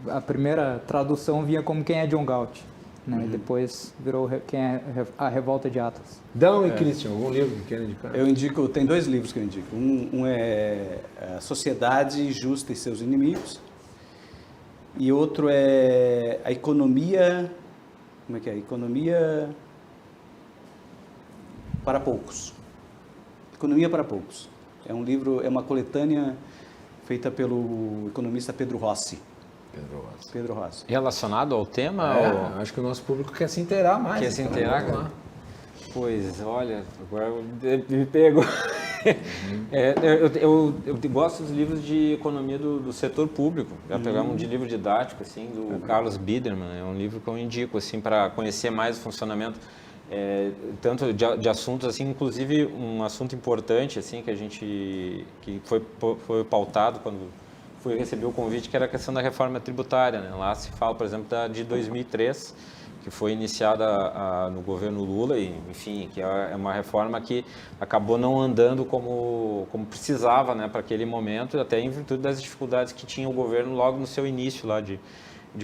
a primeira tradução vinha como Quem é John Galt. Né? E depois virou Quem é A Revolta de Atlas. Dão e Christian, algum livro que querem indicar? Eu indico, tem 2 livros que eu indico. Um é A Sociedade Justa e Seus Inimigos. E outro é A Economia... Como é que é? Economia para Poucos. Economia para Poucos. É um livro, é uma coletânea feita pelo economista Pedro Rossi. Pedro Rossi. Relacionado ao tema? Ou... Acho que o nosso público quer se inteirar mais. Quer se inteirar? Lá. Pois, olha, agora me pego. Eu gosto dos livros de economia do setor público. Já pegar um de livro didático, assim, do Carlos Biederman. É um livro que eu indico, assim, para conhecer mais o funcionamento, tanto de assuntos, assim, inclusive um assunto importante, assim, que foi pautado quando fui receber o convite, que era a questão da reforma tributária, né? Lá se fala, por exemplo, de 2003, que foi iniciada no governo Lula, e, enfim, que é uma reforma que acabou não andando como precisava, né, para aquele momento, até em virtude das dificuldades que tinha o governo logo no seu início lá de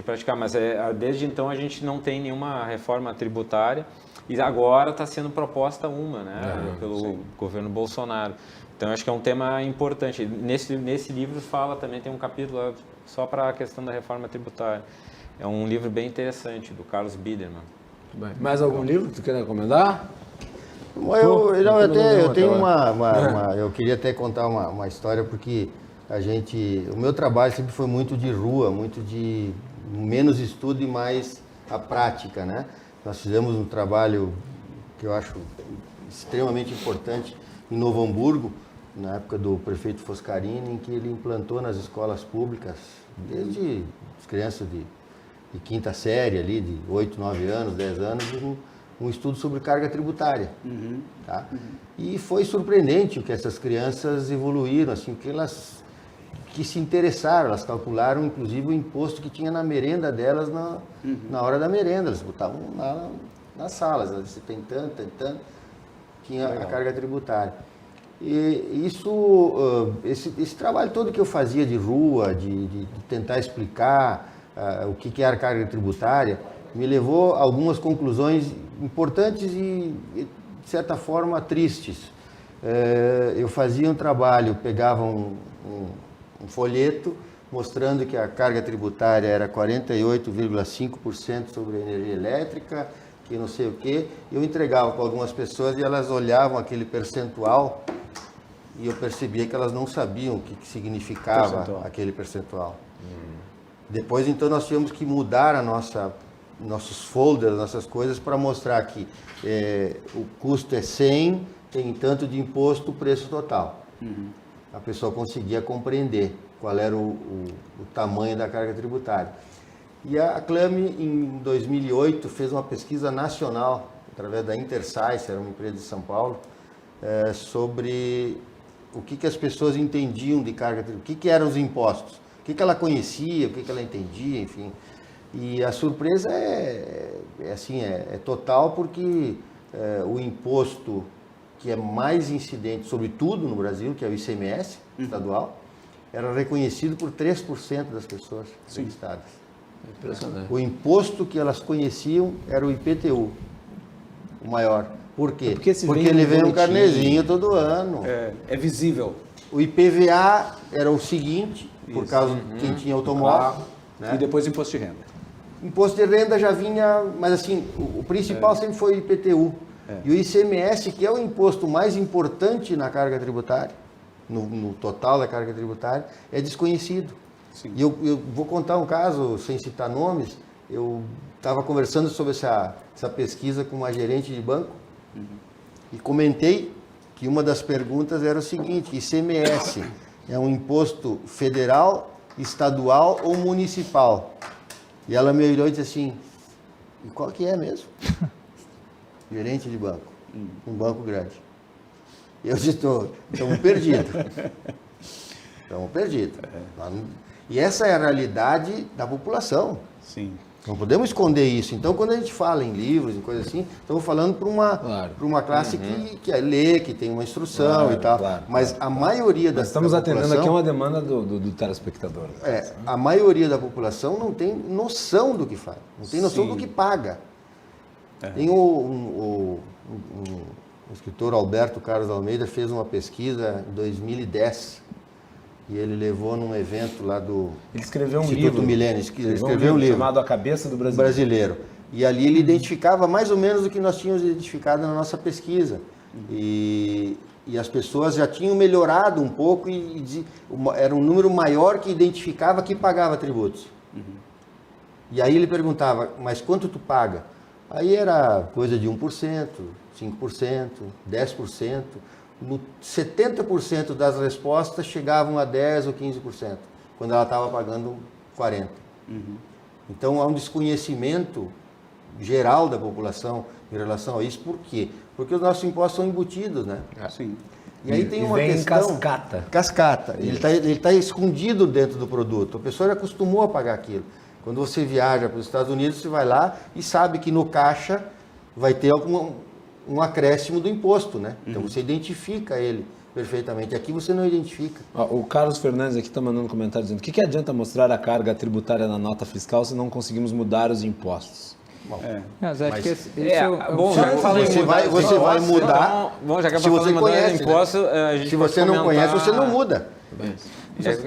praticar. Mas desde então a gente não tem nenhuma reforma tributária, e agora está sendo proposta uma, né, pelo governo Bolsonaro. Então, acho que é um tema importante. Nesse livro fala também, tem um capítulo só para a questão da reforma tributária. É um livro bem interessante, do Carlos Biederman. Mais algum livro que tu quer recomendar? Eu tenho eu queria até contar uma história, porque o meu trabalho sempre foi muito de rua, muito de menos estudo e mais a prática, né? Nós fizemos um trabalho que eu acho extremamente importante em Novo Hamburgo, na época do prefeito Foscarini, em que ele implantou nas escolas públicas, desde as crianças de quinta série, ali, de 8, 9 anos, 10 anos, um estudo sobre carga tributária. Tá? E foi surpreendente o que essas crianças evoluíram, assim, porque elas que se interessaram, elas calcularam inclusive o imposto que tinha na merenda delas na hora da merenda, elas botavam nas salas, você tem tanto, tinha a carga tributária. E esse trabalho todo que eu fazia de rua, de tentar explicar o que era carga tributária, me levou a algumas conclusões importantes e, de certa forma, tristes. Eu fazia um trabalho, pegava um folheto mostrando que a carga tributária era 48,5% sobre a energia elétrica, que não sei o quê. Eu entregava para algumas pessoas e elas olhavam aquele percentual e eu percebia que elas não sabiam o que significava aquele percentual. Depois, então, nós tivemos que mudar nossos folders, nossas coisas, para mostrar que o custo é 100, tem tanto de imposto, o preço total. A pessoa conseguia compreender qual era o tamanho da carga tributária. E a Aclame, em 2008, fez uma pesquisa nacional, através da Intersize, era uma empresa de São Paulo, sobre o que as pessoas entendiam de carga tributária, o que eram os impostos. que ela conhecia, o que ela entendia, enfim. E a surpresa é total, porque o imposto que é mais incidente sobre tudo no Brasil, que é o ICMS estadual, era reconhecido por 3% das pessoas registradas. Impressionante. O imposto que elas conheciam era o IPTU, o maior. Por quê? Porque ele vem um carnezinho todo ano. É visível. O IPVA era o seguinte, por causa de quem tinha automóvel. Né? E depois imposto de renda. Imposto de renda já vinha, mas assim, o principal sempre foi o IPTU. E o ICMS, que é o imposto mais importante na carga tributária, no total da carga tributária, é desconhecido. Sim. E eu vou contar um caso, sem citar nomes. Eu estava conversando sobre essa pesquisa com uma gerente de banco e comentei que uma das perguntas era o seguinte: ICMS é um imposto federal, estadual ou municipal? E ela me olhou e disse assim: e qual que é mesmo? Gerente de banco, um banco grande. Eu disse: estamos perdidos. Estamos perdidos. E essa é a realidade da população. Sim. Não podemos esconder isso. Então, quando a gente fala em livros e coisas assim, estamos falando para uma classe que lê, que tem uma instrução e tal. Claro. Mas a maioria da Nós estamos da atendendo população, aqui uma demanda do telespectador. a maioria da população não tem noção do que faz, não tem noção Sim. do que paga. Tem o escritor Alberto Carlos Almeida fez uma pesquisa em 2010 e ele levou num evento lá do Ele escreveu um Instituto livro. Milênio, ele escreveu um livro chamado A Cabeça do Brasileiro. brasileiro. E ali ele identificava mais ou menos o que nós tínhamos identificado na nossa pesquisa. E as pessoas já tinham melhorado um pouco era um número maior que identificava que pagava tributos. E aí ele perguntava: mas quanto tu paga? Aí era coisa de 1%, 5%, 10%. No 70% das respostas chegavam a 10% ou 15%, quando ela estava pagando 40%. Então há um desconhecimento geral da população em relação a isso. Por quê? Porque os nossos impostos são embutidos, né? Sim. E aí tem E uma vem em questão... cascata. Cascata. Ele tá escondido dentro do produto. A pessoa já acostumou a pagar aquilo. Quando você viaja para os Estados Unidos, você vai lá e sabe que no caixa vai ter um acréscimo do imposto, né? Então você identifica ele perfeitamente. Aqui você não identifica. Ó, o Carlos Fernandes aqui está mandando um comentário dizendo: o que adianta mostrar a carga tributária na nota fiscal se não conseguimos mudar os impostos? Mas acho que esse é o bom, já que falei Você vai mudar. Então, bom, já que se você conhece, imposto, a gente se pode você não comentar- conhece, você não muda.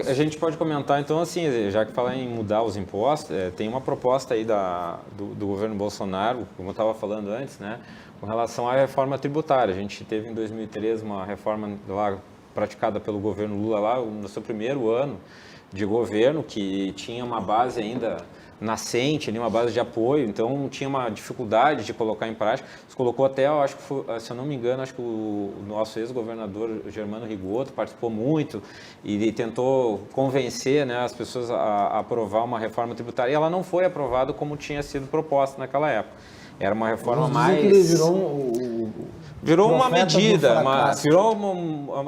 A gente pode comentar, então, assim, já que falar em mudar os impostos, tem uma proposta aí do governo Bolsonaro, como eu estava falando antes, né, com relação à reforma tributária. A gente teve em 2013 uma reforma lá praticada pelo governo Lula lá no seu primeiro ano de governo, que tinha uma base ainda nascente, uma base de apoio, então tinha uma dificuldade de colocar em prática. Se colocou até, eu acho que foi, se eu não me engano, acho que o nosso ex-governador Germano Rigoto participou muito e tentou convencer, né, as pessoas a aprovar uma reforma tributária, e ela não foi aprovada como tinha sido proposta naquela época. Era uma reforma mais... Que ele virou uma profeta do medida, fracasso. virou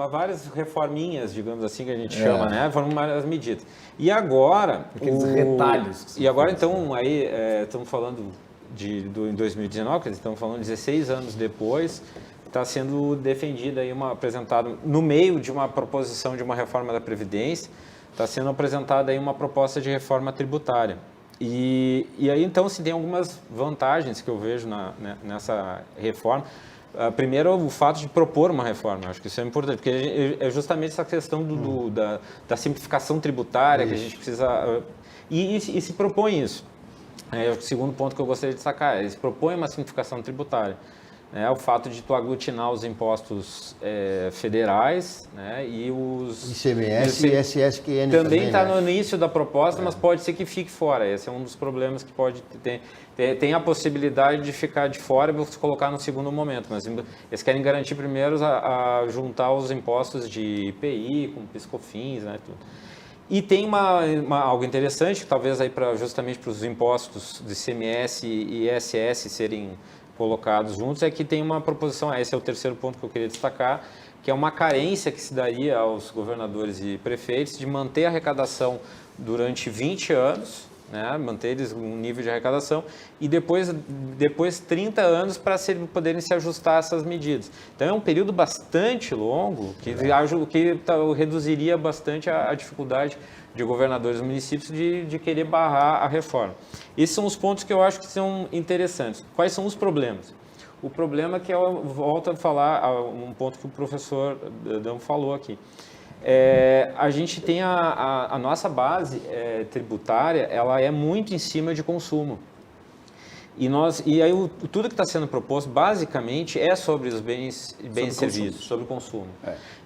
várias reforminhas, digamos assim, que a gente chama, né? Foram várias medidas. E agora... Aqueles retalhos. E agora, então, aí, estamos falando em 2019, quer dizer, estamos falando 16 anos depois, está sendo defendida aí apresentada no meio de uma proposição de uma reforma da Previdência, está sendo apresentada aí uma proposta de reforma tributária. E aí, então, se tem algumas vantagens que eu vejo nessa reforma. Primeiro, o fato de propor uma reforma, acho que isso é importante, porque é justamente essa questão da simplificação tributária que a gente precisa... E se propõe isso. O segundo ponto que eu gostaria de destacar, eles propõem uma simplificação tributária. O fato de tu aglutinar os impostos federais, né, e os... ICMS e SSQN também está né? no início da proposta, mas pode ser que fique fora. Esse é um dos problemas que pode ter. Tem a possibilidade de ficar de fora e se colocar no segundo momento, mas eles querem garantir primeiro a juntar os impostos de IPI com PIS/COFINS, né, tudo. E tem algo interessante, que talvez aí justamente para os impostos de ICMS e ISS serem colocados juntos, é que tem uma proposição, esse é o terceiro ponto que eu queria destacar, que é uma carência que se daria aos governadores e prefeitos de manter a arrecadação durante 20 anos, né, manter eles um nível de arrecadação e depois 30 anos para poderem se ajustar a essas medidas. Então é um período bastante longo que reduziria bastante a dificuldade de governadores e municípios de querer barrar a reforma. Esses são os pontos que eu acho que são interessantes. Quais são os problemas? O problema é que eu volto a falar um ponto que o professor Adão falou aqui. A gente tem a nossa base tributária, ela é muito em cima de consumo. E aí tudo que está sendo proposto basicamente é sobre os bens e serviços, sobre o consumo.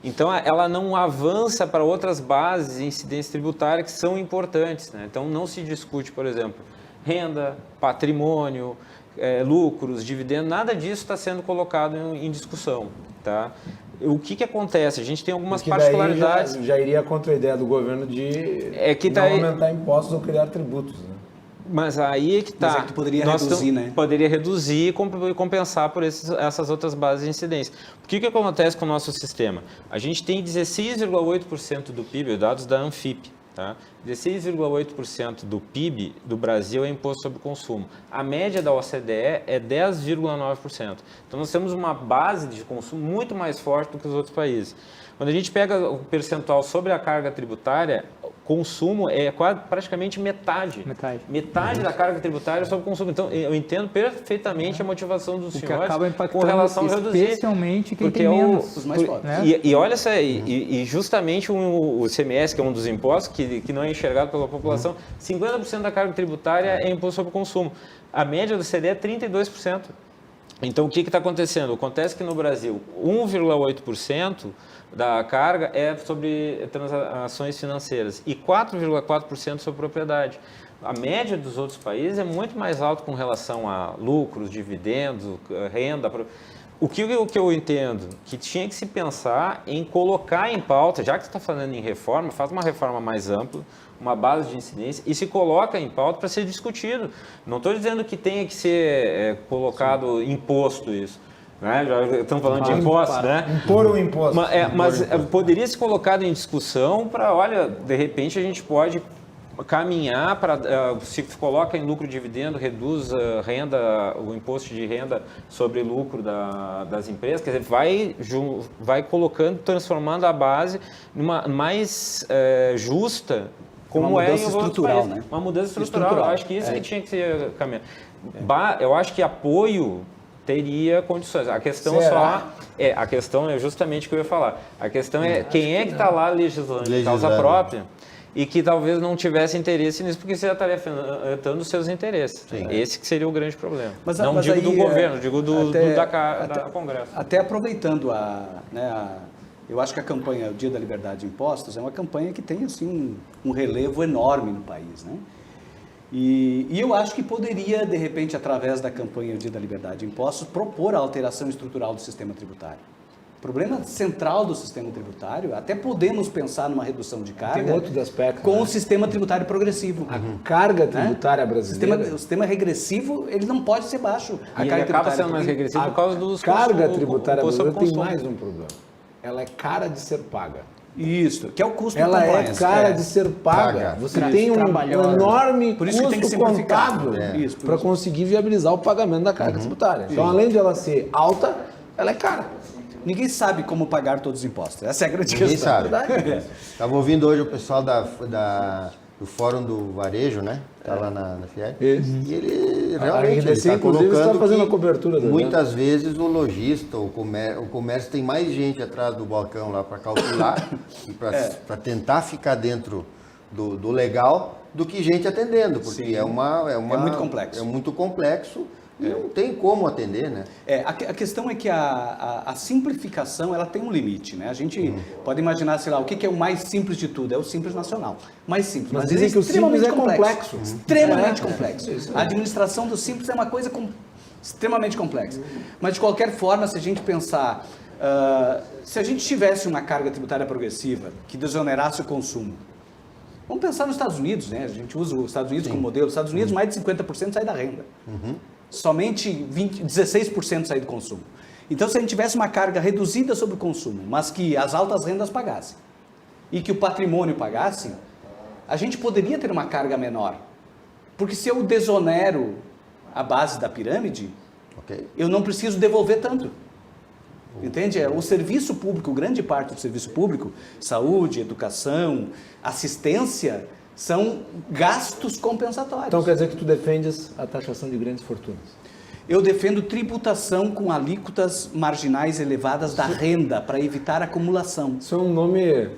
Então ela não avança para outras bases de incidência tributária que são importantes, né? Então não se discute, por exemplo, renda, patrimônio, lucros, dividendos, nada disso está sendo colocado em discussão, tá? O que acontece? A gente tem algumas particularidades. Já iria contra a ideia do governo de não aumentar impostos ou criar tributos, né? Mas aí é que está. Mas é que tu poderia reduzir, né? Poderia reduzir e compensar por essas outras bases de incidência. O que acontece com o nosso sistema? A gente tem 16,8% do PIB, dados da Anfip, tá? 16,8% do PIB do Brasil é imposto sobre o consumo. A média da OCDE é 10,9%. Então nós temos uma base de consumo muito mais forte do que os outros países. Quando a gente pega o percentual sobre a carga tributária, consumo é praticamente metade. Metade da carga tributária é sobre consumo. Então, eu entendo perfeitamente a motivação dos senhores com relação a reduzir. Especialmente quem tem menos. Os mais pobres. Né? E olha só, justamente o ICMS, que é um dos impostos que não é enxergado pela população, 50% da carga tributária é imposto sobre consumo. A média do CDE é 32%. Então, o que está acontecendo? Acontece que no Brasil, 1,8% da carga é sobre transações financeiras e 4,4% sobre propriedade. A média dos outros países é muito mais alta com relação a lucros, dividendos, renda. O que eu entendo? Que tinha que se pensar em colocar em pauta, já que você está falando em reforma, faz uma reforma mais ampla, uma base de incidência e se coloca em pauta para ser discutido. Não estou dizendo que tenha que ser colocado imposto isso. Né? Já estamos falando de impostos, né? Impor um imposto. Mas poderia ser colocado em discussão para, olha, de repente a gente pode caminhar para, se coloca em lucro e dividendo, reduz a renda, o imposto de renda sobre lucro das empresas, quer dizer, vai colocando, transformando a base numa mais justa, como uma mudança é em outros estrutural, países. né? Uma mudança estrutural. Eu acho que isso que tinha que ser caminhado. Eu acho que apoio teria condições. A questão a questão é justamente o que eu ia falar. A questão é quem é que está lá legislando em causa própria e que talvez não tivesse interesse nisso, porque você já estaria afetando os seus interesses. Sim. Esse que seria o grande problema. Não digo do governo, digo da Congresso. Até aproveitando eu acho que a campanha Dia da Liberdade de Impostos é uma campanha que tem assim, um relevo enorme no país, né? E eu acho que poderia, de repente, através da campanha Dia da Liberdade de Impostos, propor a alteração estrutural do sistema tributário. O problema central do sistema tributário, até podemos pensar numa redução de carga tem outros aspectos, com o sistema tributário progressivo. A carga tributária brasileira... O sistema regressivo, ele não pode ser baixo. Ele acaba sendo mais regressivo por causa dos custos. A carga tributária brasileira tem mais um problema. Ela é cara de ser paga. Isso, que é o custo do Ela compliance. é cara de ser paga. Você tem um enorme custo contábil para conseguir viabilizar o pagamento da carga tributária. Então, além de ela ser alta, ela é cara. Ninguém sabe como pagar todos os impostos. Essa é a grande questão. Ninguém sabe. Estava ouvindo hoje o pessoal do Fórum do Varejo, né? Está lá na Fiel. E ele realmente está colocando fazendo a cobertura muitas vezes o lojista, o comércio tem mais gente atrás do balcão lá para calcular e para tentar ficar dentro do legal do que gente atendendo, porque é muito complexo. É muito complexo. E não tem como atender, né? A questão é que a simplificação, ela tem um limite, né? A gente pode imaginar, sei lá, o que é o mais simples de tudo? É o Simples Nacional. Mais simples. Mas dizem que o Simples é complexo. Extremamente complexo. A administração do Simples é uma coisa extremamente complexa. Mas, de qualquer forma, se a gente pensar... se a gente tivesse uma carga tributária progressiva que desonerasse o consumo, vamos pensar nos Estados Unidos, né? A gente usa os Estados Unidos como modelo. Nos Estados Unidos, mais de 50% sai da renda. Somente 16% sai do consumo. Então, se a gente tivesse uma carga reduzida sobre o consumo, mas que as altas rendas pagassem e que o patrimônio pagasse, a gente poderia ter uma carga menor. Porque se eu desonero a base da pirâmide, eu não preciso devolver tanto. Entende? O serviço público, grande parte do serviço público, saúde, educação, assistência, são gastos compensatórios. Então quer dizer que tu defendes a taxação de grandes fortunas? Eu defendo tributação com alíquotas marginais elevadas da renda, para evitar acumulação. Isso é um nome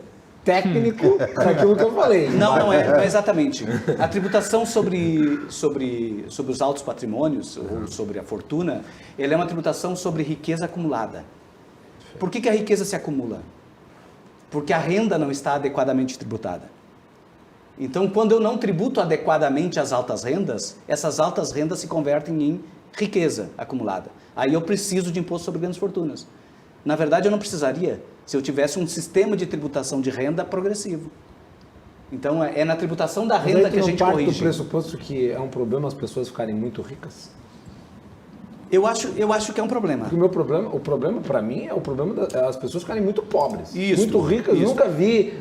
técnico daquilo que eu falei. Não é exatamente. A tributação sobre os altos patrimônios, ou sobre a fortuna, ela é uma tributação sobre riqueza acumulada. Por que a riqueza se acumula? Porque a renda não está adequadamente tributada. Então, quando eu não tributo adequadamente as altas rendas, essas altas rendas se convertem em riqueza acumulada. Aí eu preciso de imposto sobre grandes fortunas. Na verdade, eu não precisaria se eu tivesse um sistema de tributação de renda progressivo. Então, é na tributação da renda que a gente corrige. Mas aí tu não parte do pressuposto que é um problema as pessoas ficarem muito ricas? Eu acho que é um problema. Porque o problema para mim é o problema das pessoas ficarem muito pobres. Isso, muito ricas. isso. Nunca vi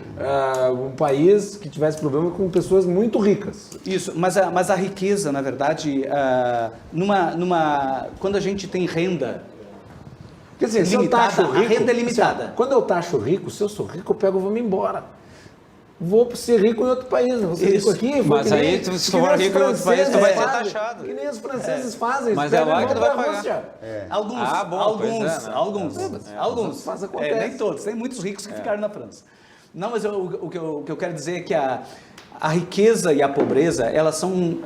um país que tivesse problema com pessoas muito ricas. Isso, mas a riqueza, na verdade, quando a gente tem renda Quer dizer, se eu limitada, taxo rico, a renda é limitada. Assim, quando eu taxo rico, se eu sou rico, eu pego e vou me embora. Vou ser rico em outro país, não vou ser rico aqui. Mas aí, se for rico em outro país, tu vai ser taxado. Que nem os franceses fazem. Mas é lá que tu vai pagar. Alguns. Nem todos. Tem muitos ricos que ficaram na França. Não, mas o que eu quero dizer é que a riqueza e a pobreza, elas são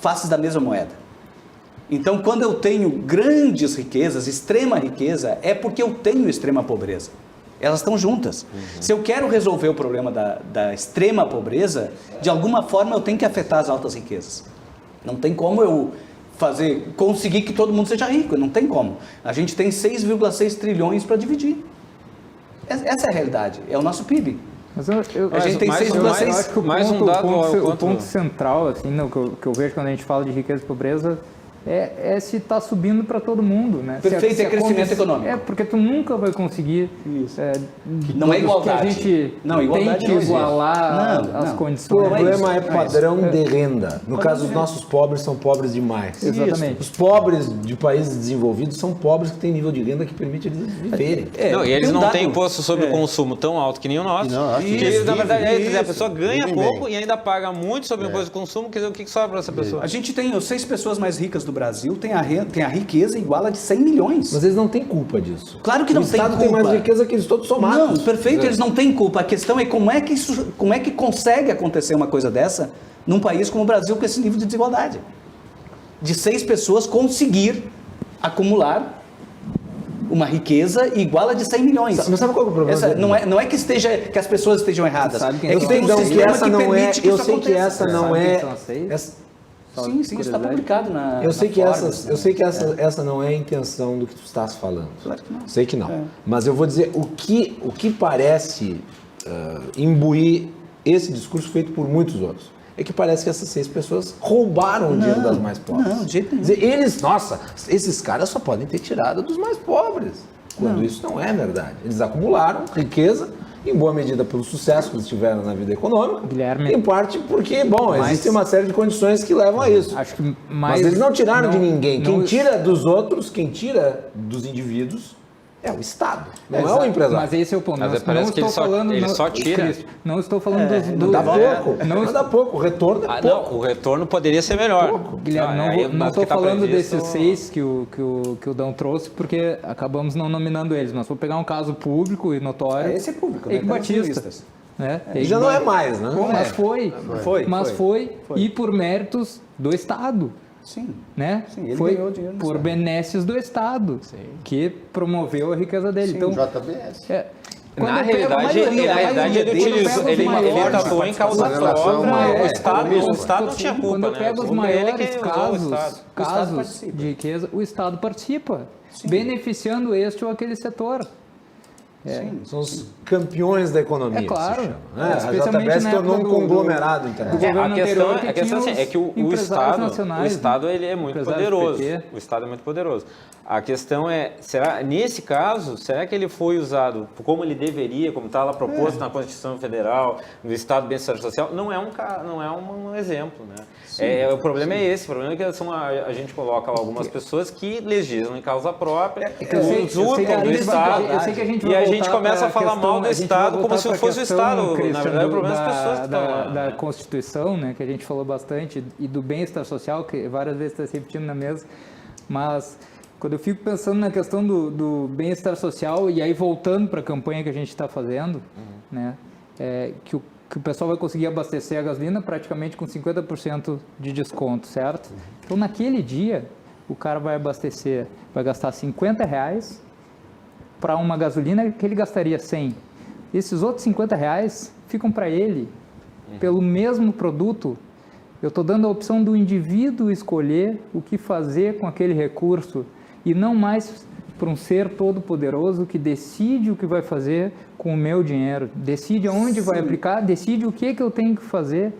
faces da mesma moeda. Então, quando eu tenho grandes riquezas, extrema riqueza, é porque eu tenho extrema pobreza. Elas estão juntas. Se eu quero resolver o problema da extrema pobreza, de alguma forma eu tenho que afetar as altas riquezas. Não tem como eu conseguir que todo mundo seja rico, não tem como. A gente tem 6,6 trilhões para dividir. Essa é a realidade, é o nosso PIB. Mas a gente tem 6,6. Eu acho que o ponto central, assim, que eu vejo quando a gente fala de riqueza e pobreza, é se está subindo para todo mundo, né? Perfeito, é crescimento econômico. É, porque tu nunca vai conseguir... Não é igualdade. Que a gente igualdade tem que igualar as condições. O problema é padrão de renda. No caso, os nossos pobres são pobres demais. Exatamente. Os pobres de países desenvolvidos são pobres que têm nível de renda que permite eles viverem. E eles não têm imposto sobre o consumo tão alto que nem o nosso. Na verdade, a pessoa ganha pouco e ainda paga muito sobre o imposto de consumo. Quer dizer, o que sobra para essa pessoa? A gente tem 6 pessoas mais ricas do Brasil, tem a riqueza igual a de 100 milhões. Mas eles não têm culpa disso. Claro que não tem culpa. O Estado tem mais riqueza que eles todos somados. Não, perfeito, eles não têm culpa. A questão é como é que consegue acontecer uma coisa dessa num país como o Brasil com esse nível de desigualdade. De 6 pessoas conseguir acumular uma riqueza igual a de 100 milhões. Mas sabe qual é o problema? Não é que as pessoas estejam erradas. É que tem um sistema que permite que isso aconteça. Essa não é... Sim, isso está publicado na eu sei que Forbes, essa não é a intenção do que tu estás falando. Claro que não. Sei que não. Mas eu vou dizer o que parece imbuir esse discurso feito por muitos outros. É que parece que essas 6 pessoas roubaram o dinheiro das mais pobres. Não, de jeito nenhum. Dizer, esses caras só podem ter tirado dos mais pobres. Quando isso não é verdade. Eles acumularam riqueza, em boa medida pelo sucesso que eles tiveram na vida econômica, Guilherme, em parte porque, existe uma série de condições que levam a isso. Acho que mas eles não tiraram de ninguém. Quem tira dos outros, quem tira dos indivíduos, é o Estado, não é o empresário. Mas esse é o ponto. Mas parece que ele só tira. Não estou falando Dá pouco. O retorno é pouco. Não, o retorno poderia ser melhor. Guilherme, não estou falando desses 6 que o Dão trouxe, porque acabamos não nominando eles. Nós vamos pegar um caso público e notório. Esse é público, Eike Batista. Já não é mais, né? Mas foi. E por méritos do Estado. Sim. Né? Sim, ele foi ganhou dinheiro por benesses do Estado, que promoveu a riqueza dele. Sim, então, JBS. Na realidade, ele tatuou em causa própria. O Estado não tinha culpa. Quando eu pego os maiores casos de riqueza, o Estado participa, beneficiando este ou aquele setor. São os campeões da economia. É claro. A JBS tornou um conglomerado internacional. A questão é que o Estado ele é muito poderoso. O Estado é muito poderoso. A questão é, nesse caso, será que ele foi usado como ele deveria, como está lá proposto na Constituição Federal, no Estado do Bem-Estar Social? Não é um exemplo, né? O problema é esse, o problema é que a gente coloca lá algumas pessoas que legislam em causa própria, usurpam do Estado, e a gente começa a falar mal do Estado como se fosse o Estado. Na verdade, o problema é as pessoas que estão lá. Da Constituição, né, que a gente falou bastante, e do bem-estar social, que várias vezes está se repetindo na mesa, mas quando eu fico pensando na questão do bem-estar social, e aí voltando para a campanha que a gente está fazendo, né, que o pessoal vai conseguir abastecer a gasolina praticamente com 50% de desconto, certo? Então, naquele dia, o cara vai abastecer, vai gastar R$50 para uma gasolina que ele gastaria 100. Esses outros R$50 ficam para ele, pelo mesmo produto. Eu estou dando a opção do indivíduo escolher o que fazer com aquele recurso e não mais para um ser todo-poderoso que decide o que vai fazer com o meu dinheiro, decide aonde vai aplicar, decide o que eu tenho que fazer.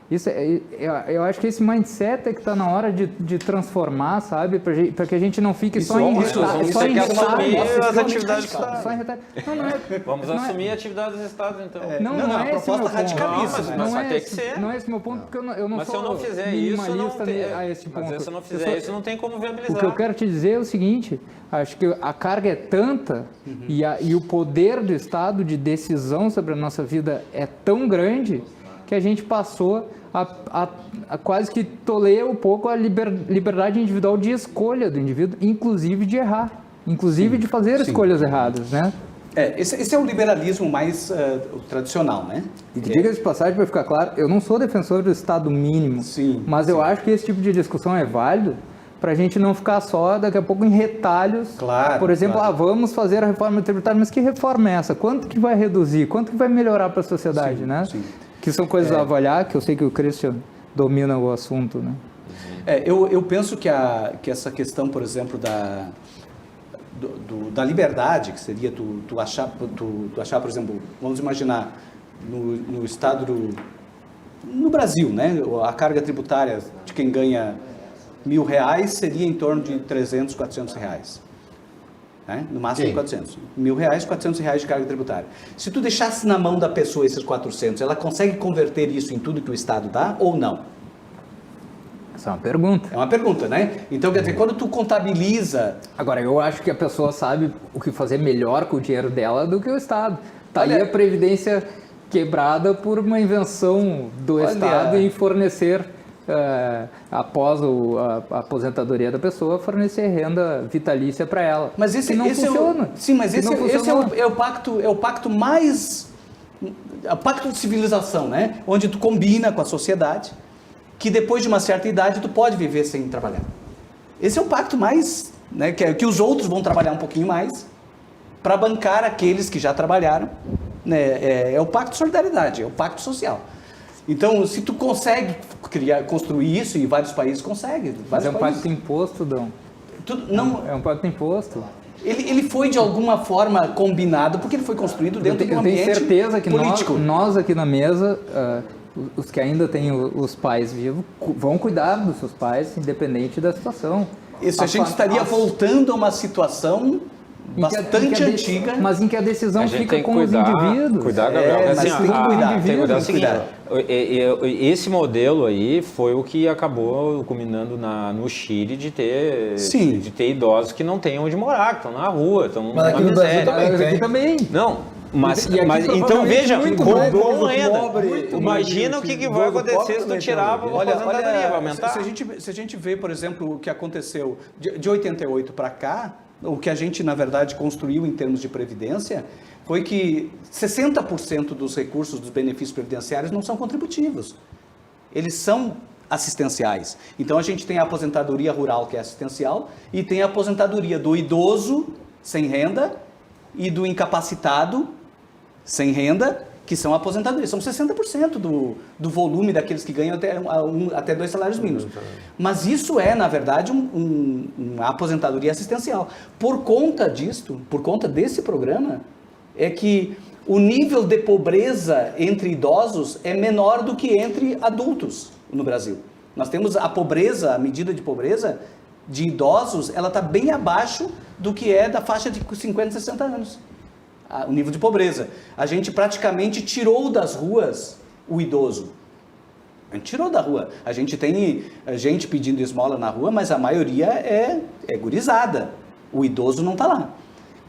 Isso, eu acho que esse mindset é que está na hora de transformar, sabe? Para que a gente não fique só em retalho. Só em assumir as atividades do Estado. Só em retalho. Vamos assumir a atividade dos Estados, então. Não é esse meu ponto. Radicalista, mas vai ter que ser. Não é esse meu ponto, porque eu não mas sou se eu não fizer isso, não tem, a esse ponto. Mas se eu não fizer isso, não tem como viabilizar. O que eu quero te dizer é o seguinte, acho que a carga é tanta e o poder do Estado de decisão sobre a nossa vida é tão grande que a gente passou a quase que toler um pouco a liberdade individual de escolha do indivíduo, inclusive de errar, inclusive de fazer escolhas erradas, né? Esse é o liberalismo mais tradicional, né? E que diga de passagem, para ficar claro, eu não sou defensor do Estado mínimo, mas eu acho que esse tipo de discussão é válido para a gente não ficar só, daqui a pouco, em retalhos. Claro, por exemplo, vamos fazer a reforma tributária, mas que reforma é essa? Quanto que vai reduzir? Quanto que vai melhorar para a sociedade, né? Sim. Que são coisas a avaliar, que eu sei que o Christian domina o assunto, né? Eu penso que essa questão, por exemplo, da liberdade, que seria tu achar, por exemplo, vamos imaginar, no estado no Brasil, né? A carga tributária de quem ganha R$1.000 seria em torno de R$300, R$400. Né? No máximo R$400. R$1.000, R$400 de carga tributária. Se tu deixasse na mão da pessoa esses 400, ela consegue converter isso em tudo que o Estado dá ou não? Essa é uma pergunta. É uma pergunta, né? Então, quer dizer, quando tu contabiliza... Agora, eu acho que a pessoa sabe o que fazer melhor com o dinheiro dela do que o Estado. Tá aí a Previdência quebrada por uma invenção do Estado em fornecer... após a aposentadoria da pessoa, fornecer renda vitalícia para ela. Mas esse não funciona. É o pacto mais... É o pacto de civilização, né? Onde tu combina com a sociedade que depois de uma certa idade tu pode viver sem trabalhar. Esse é o pacto mais... Né, que os outros vão trabalhar um pouquinho mais para bancar aqueles que já trabalharam. Né? É o pacto de solidariedade, é o pacto social. Então, se tu consegue construir isso, e vários países conseguem. Mas é um pacto imposto, Dom. É um pacto imposto. Ele foi, de alguma forma, combinado, porque ele foi construído dentro de um ambiente político. Eu tenho certeza que nós aqui na mesa, os que ainda têm os pais vivos, vão cuidar dos seus pais, independente da situação. Isso, a gente estaria voltando a uma situação... bastante antiga, mas em que a decisão fica com os indivíduos. Cuidar, Gabriel. Mas tem que cuidar o seguinte, esse modelo aí foi o que acabou culminando no Chile de ter idosos que não têm onde morar, que estão na rua, estão numa miséria. Aqui também. Não, mas então veja, com renda. Imagina o que vai acontecer se tu tirar a aposentadoria, vai aumentar. Se a gente vê, por exemplo, o que aconteceu de 88 para cá, o que a gente, na verdade, construiu em termos de previdência foi que 60% dos recursos dos benefícios previdenciários não são contributivos. Eles são assistenciais. Então, a gente tem a aposentadoria rural, que é assistencial, e tem a aposentadoria do idoso sem renda e do incapacitado sem renda, que são aposentadorias. São 60% do volume daqueles que ganham até 2 salários mínimos. Mas isso é, na verdade, uma aposentadoria assistencial. Por conta disto, por conta desse programa, é que o nível de pobreza entre idosos é menor do que entre adultos no Brasil. Nós temos a medida de pobreza de idosos, ela está bem abaixo do que é da faixa de 50, 60 anos. O nível de pobreza. A gente praticamente tirou das ruas o idoso. A gente tirou da rua. A gente tem gente pedindo esmola na rua, mas a maioria é gurizada. O idoso não está lá.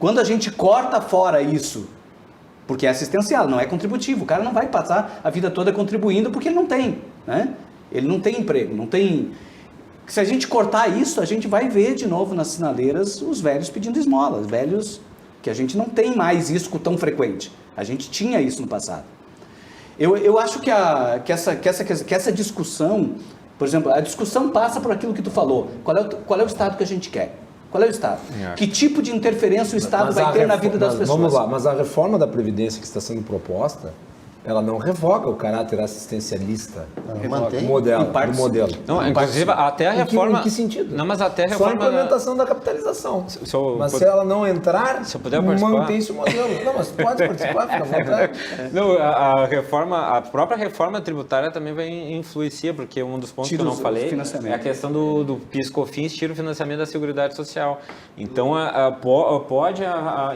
Quando a gente corta fora isso, porque é assistencial, não é contributivo, o cara não vai passar a vida toda contribuindo porque ele não tem, né? Ele não tem emprego, não tem... Se a gente cortar isso, a gente vai ver de novo nas sinaleiras os velhos pedindo esmola, os velhos que a gente não tem mais isso tão frequente. A gente tinha isso no passado. Eu acho que essa discussão, por exemplo, a discussão passa por aquilo que tu falou. Qual é o Estado que a gente quer? Qual é o Estado? Que tipo de interferência o Estado vai ter na vida das pessoas? Vamos lá, mas a reforma da Previdência que está sendo proposta, ela não revoga o caráter assistencialista mantém do modelo. Não, inclusive, até a reforma... Em que sentido? Não, mas até a Só a reforma... implementação da capitalização. Mas se ela não entrar, se eu puder participar... mantém-se o modelo. Não, mas pode participar, fica à vontade. Não, a própria reforma tributária também vai influenciar, porque um dos pontos que eu não falei é a questão do PIS/COFINS, tira o financiamento da Seguridade Social. Então, pode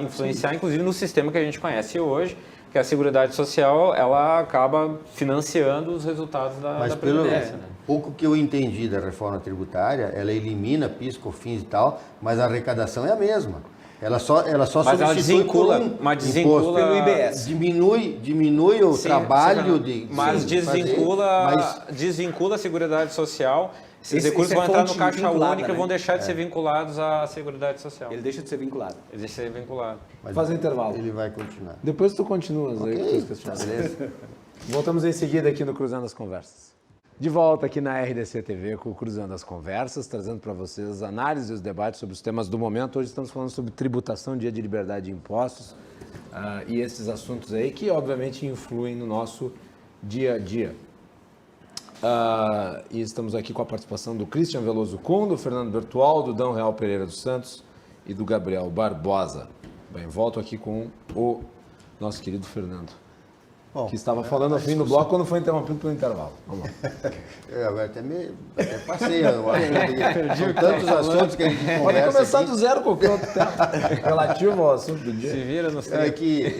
influenciar, inclusive, no sistema que a gente conhece hoje, que a Seguridade Social, ela acaba financiando os resultados da Previdência. Pouco que eu entendi da reforma tributária, ela elimina PIS, COFINS e tal, mas a arrecadação é a mesma. Ela só mas ela desvincula, imposto pelo IBS. Diminui o trabalho de... Mas desvincula a Seguridade Social. Esses recursos vão entrar no Caixa Única e vão deixar de ser vinculados à Seguridade Social. Ele deixa de ser vinculado. Ele deixa de ser vinculado. Mas Faz intervalo. Ele vai continuar. Depois tu continuas aí com os questionamentos. Beleza? Voltamos em seguida aqui no Cruzando as Conversas. De volta aqui na RDC TV com o Cruzando as Conversas, trazendo para vocês análises e os debates sobre os temas do momento. Hoje estamos falando sobre tributação, dia de liberdade de impostos e esses assuntos aí que obviamente influem no nosso dia a dia. E estamos aqui com a participação do Christian Veloso Kuhn, do Fernando Bertual, do Dão Real Pereira dos Santos e do Gabriel Barbosa. Bem, volto aqui com o nosso querido Fernando, que estava falando ao fim do bloco quando foi interrompido pelo intervalo. Vamos lá. Eu agora até passei. São tantos assuntos que a gente conversa. Pode começar aqui. do zero qualquer outro tempo relativo ao assunto do dia. Se vira nos que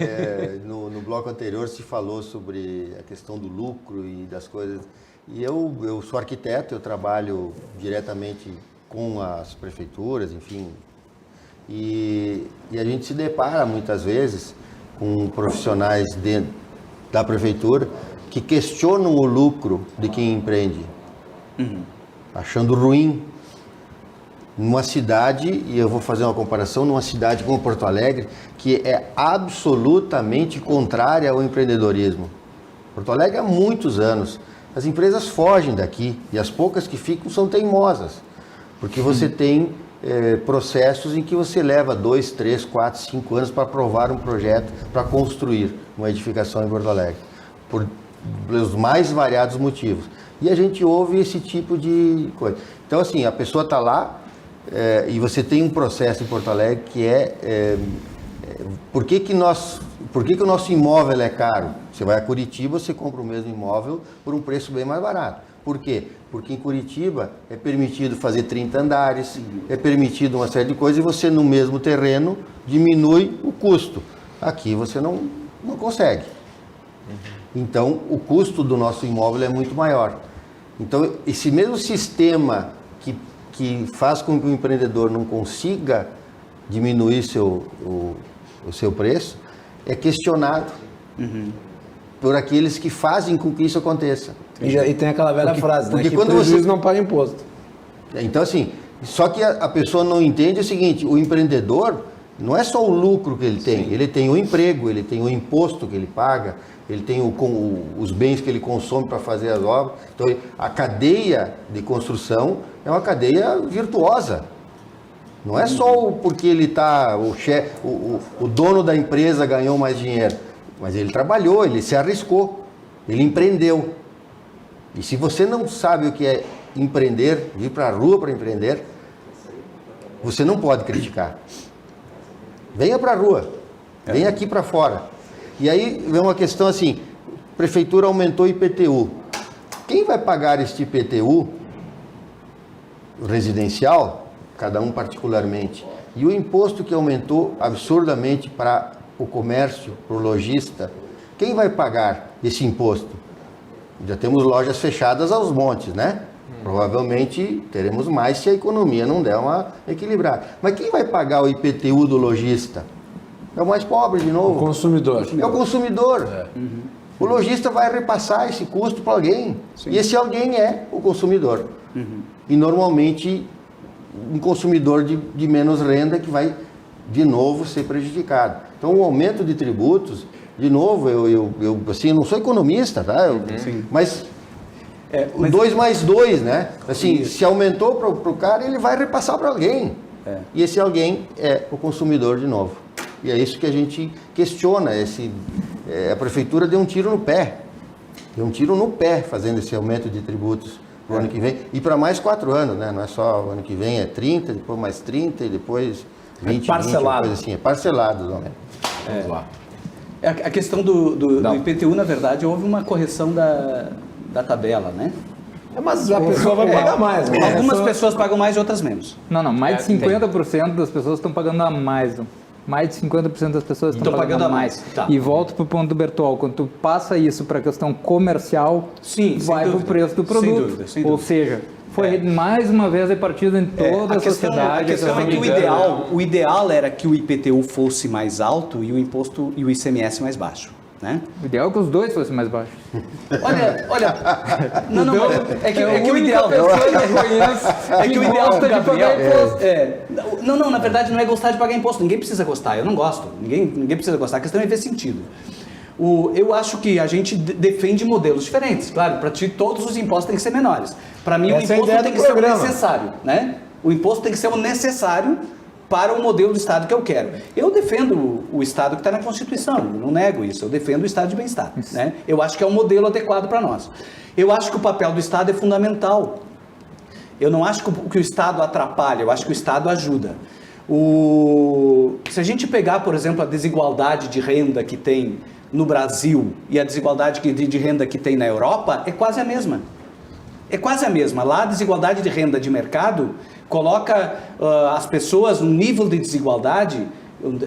no bloco anterior se falou sobre a questão do lucro e das coisas. E eu sou arquiteto, eu trabalho diretamente com as prefeituras, enfim. E a gente se depara muitas vezes com profissionais da prefeitura que questionam o lucro de quem empreende, achando ruim. Numa cidade, e eu vou fazer uma comparação, numa cidade como Porto Alegre, que é absolutamente contrária ao empreendedorismo. Porto Alegre há muitos anos. As empresas fogem daqui e as poucas que ficam são teimosas, porque você tem processos em que você leva 2, 3, 4, 5 anos para aprovar um projeto, para construir uma edificação em Porto Alegre, por os mais variados motivos. E a gente ouve esse tipo de coisa. Então, assim, a pessoa está lá e você tem um processo em Porto Alegre que por que o nosso imóvel é caro? Você vai a Curitiba, você compra o mesmo imóvel por um preço bem mais barato. Por quê? Porque em Curitiba é permitido fazer 30 andares, é permitido uma série de coisas e você no mesmo terreno diminui o custo. Aqui você não consegue. Então o custo do nosso imóvel é muito maior. Então esse mesmo sistema que faz com que o empreendedor não consiga diminuir o seu preço é questionado por aqueles que fazem com que isso aconteça. E tem aquela velha frase, porque que quando prejuízo não paga imposto. Então, assim, só que a pessoa não entende o seguinte, o empreendedor não é só o lucro que ele tem, ele tem o emprego, ele tem o imposto que ele paga, ele tem os bens que ele consome para fazer as obras. Então, a cadeia de construção é uma cadeia virtuosa. Não é só porque ele está, o dono da empresa ganhou mais dinheiro, mas ele trabalhou, ele se arriscou, ele empreendeu. E se você não sabe o que é empreender, vir para a rua para empreender, você não pode criticar. Venha para a rua, venha aqui para fora. E aí vem uma questão assim, a prefeitura aumentou o IPTU. Quem vai pagar este IPTU residencial cada um particularmente, e o imposto que aumentou absurdamente para o comércio, para o lojista, quem vai pagar esse imposto? Já temos lojas fechadas aos montes, né? Provavelmente teremos mais se a economia não der uma equilibrada. Mas quem vai pagar o IPTU do lojista? É o mais pobre de novo. O consumidor. É o consumidor. O lojista vai repassar esse custo para alguém. Sim. E esse alguém é o consumidor. E normalmente um consumidor de menos renda que vai de novo ser prejudicado. Então o aumento de tributos, de novo, eu assim, não sou economista, tá? Mas 2 mais 2, né? Assim, se aumentou para o cara, ele vai repassar para alguém. E esse alguém é o consumidor de novo. E é isso que a gente questiona. A prefeitura deu um tiro no pé. Deu um tiro no pé fazendo esse aumento de tributos para o ano que vem. E para mais 4 anos, né? Não é só o ano que vem, é 30, depois mais 30 e depois 20, parcelado. 20, coisa assim. É parcelado o aumento. Vamos lá. A questão do IPTU, na verdade, houve uma correção da tabela, né? Mas a pessoa vai pagar mais. Né? Algumas pessoas pagam mais e outras menos. Não, mais de 50% das pessoas estão pagando a mais. Mais de 50% das pessoas estão pagando a mais. Tá. E volto para o ponto do Bertol, quando tu passa isso para a questão comercial, vai para o preço do produto. Sem dúvida, sem dúvida. Ou seja, foi mais uma vez repartido em toda a sociedade. A questão é que o ideal era que o IPTU fosse mais alto e o imposto e o ICMS mais baixo. Né? O ideal é que os dois fossem mais baixos. Olha, não, é que o ideal é que o ideal gosta de pagar imposto. Não, na verdade não é gostar de pagar imposto, ninguém precisa gostar, eu não gosto, ninguém precisa gostar, a questão é ver sentido. Eu acho que a gente defende modelos diferentes, claro, para ti todos os impostos têm que ser menores. Para mim o imposto tem que ser o necessário, né? O imposto tem que ser o necessário para o modelo do Estado que eu quero. Eu defendo o Estado que está na Constituição, eu não nego isso, eu defendo o Estado de bem-estar. Né? Eu acho que é um modelo adequado para nós. Eu acho que o papel do Estado é fundamental. Eu não acho que o Estado atrapalha, eu acho que o Estado ajuda. Se a gente pegar, por exemplo, a desigualdade de renda que tem no Brasil e a desigualdade de renda que tem na Europa, é quase a mesma. É quase a mesma. Lá a desigualdade de renda de mercado coloca as pessoas num nível de desigualdade.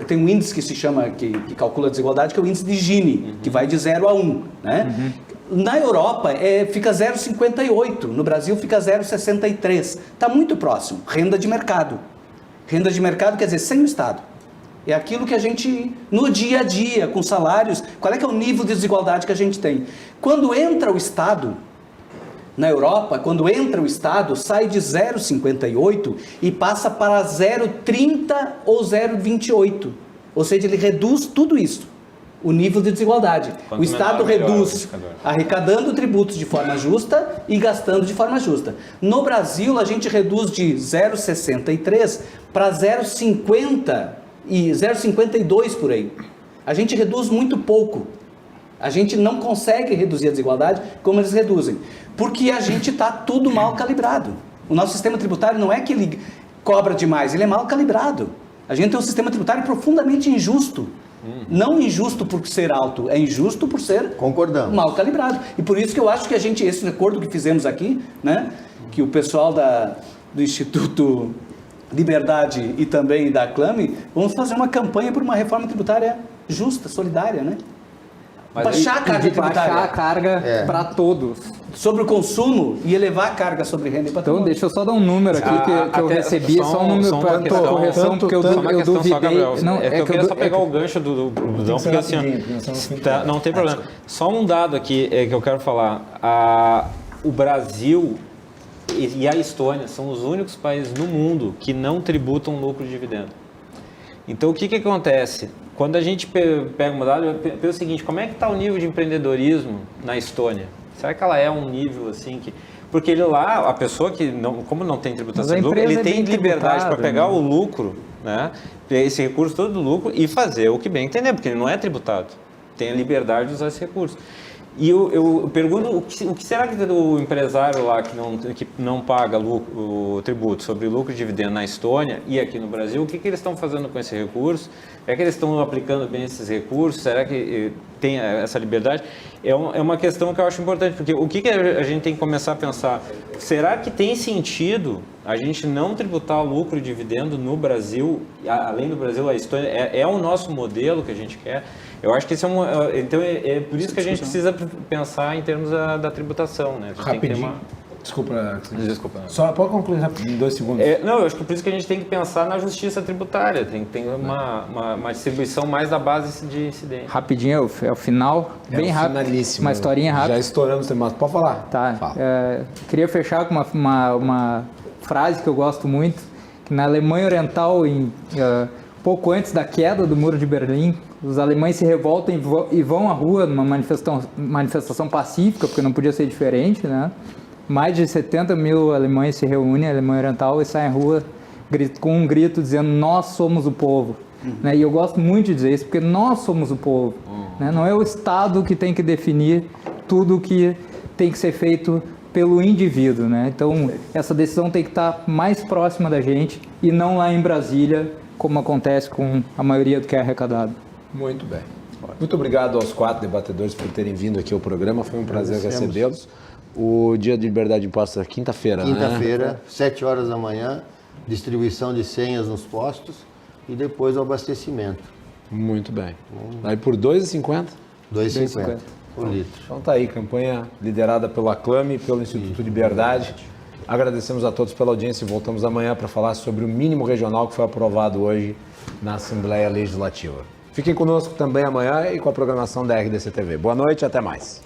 Tem um índice que se chama, que calcula a desigualdade, que é o índice de Gini, que vai de 0 a 1. Né? Na Europa fica 0,58, no Brasil fica 0,63. Está muito próximo. Renda de mercado. Renda de mercado quer dizer sem o Estado. É aquilo que a gente, no dia a dia, com salários, qual é que é o nível de desigualdade que a gente tem? Quando entra o Estado, na Europa, quando entra o Estado, sai de 0,58 e passa para 0,30 ou 0,28. Ou seja, ele reduz tudo isso, o nível de desigualdade. O Estado reduz arrecadando tributos de forma justa e gastando de forma justa. No Brasil, a gente reduz de 0,63 para 0,50 e 0,52 por aí. A gente reduz muito pouco. A gente não consegue reduzir a desigualdade como eles reduzem, porque a gente está tudo mal calibrado. O nosso sistema tributário não é que ele cobra demais, ele é mal calibrado. A gente tem um sistema tributário profundamente injusto. Não injusto por ser alto, é injusto por ser mal calibrado. E por isso que eu acho que esse acordo que fizemos aqui, né, que o pessoal do Instituto Liberdade e também da Clame, vamos fazer uma campanha por uma reforma tributária justa, solidária, né? Baixar a carga tributária. Baixar a carga para todos. Sobre o consumo e elevar a carga sobre renda e patrimônio. Então, deixa eu só dar um número aqui que eu recebi, só um número para correção, porque eu duvidei. Eu queria só pegar o gancho do Dão, porque assim, não tem problema. Só um dado aqui que eu quero falar. O Brasil e a Estônia são os únicos países no mundo que não tributam lucro de dividendo. Então, o que acontece? Quando a gente pega uma dado, pensa o seguinte, como é que está o nível de empreendedorismo na Estônia? Será que ela é um nível assim que... Porque ele lá, a pessoa que, como não tem tributação de lucro, ele tem liberdade para pegar o lucro, né? Esse recurso todo do lucro e fazer o que bem entender, porque ele não é tributado. Tem a liberdade de usar esse recurso. E eu pergunto, o que será que o empresário lá que não paga o tributo sobre lucro e dividendo na Estônia e aqui no Brasil, o que eles estão fazendo com esse recurso? É que eles estão aplicando bem esses recursos? Será que tem essa liberdade? É uma questão que eu acho importante, porque o que a gente tem que começar a pensar? Será que tem sentido a gente não tributar lucro e dividendo no Brasil, além do Brasil, a Estônia? É o nosso modelo que a gente quer? Eu acho que esse então é por isso que a gente precisa pensar em termos da tributação, né? Rapidinho. Desculpa. Desculpa. Só pode concluir rapidinho, em 2 segundos. Não, eu acho que por isso que a gente tem que pensar na justiça tributária. Tem que ter uma distribuição mais da base de incidência. Rapidinho, é o final, bem rápido. Finalíssimo. Uma historinha rápida. Já estouramos, mas pode falar. Tá. Fala. Queria fechar com uma frase que eu gosto muito, que na Alemanha Oriental, pouco antes da queda do Muro de Berlim, os alemães se revoltam e vão à rua numa manifestação pacífica, porque não podia ser diferente, né? Mais de 70 mil alemães se reúnem na Alemanha Oriental e saem à rua com um grito dizendo: nós somos o povo. Né? E eu gosto muito de dizer isso, porque nós somos o povo. Né? Não é o Estado que tem que definir tudo o que tem que ser feito pelo indivíduo. Né? Então, essa decisão tem que estar mais próxima da gente e não lá em Brasília, como acontece com a maioria do que é arrecadado. Muito bem. Muito obrigado aos 4 debatedores por terem vindo aqui ao programa. Foi um prazer recebê-los. O dia de liberdade de impostos é quinta-feira, né? Quinta-feira, 7 horas da manhã, distribuição de senhas nos postos e depois o abastecimento. Muito bem. Aí por R$ 2,50? R$ 2,50 por litro. Então tá aí, campanha liderada pelo Aclame e pelo Instituto de Liberdade. Agradecemos a todos pela audiência e voltamos amanhã para falar sobre o mínimo regional que foi aprovado hoje na Assembleia Legislativa. Fiquem conosco também amanhã e com a programação da RDC TV. Boa noite e até mais.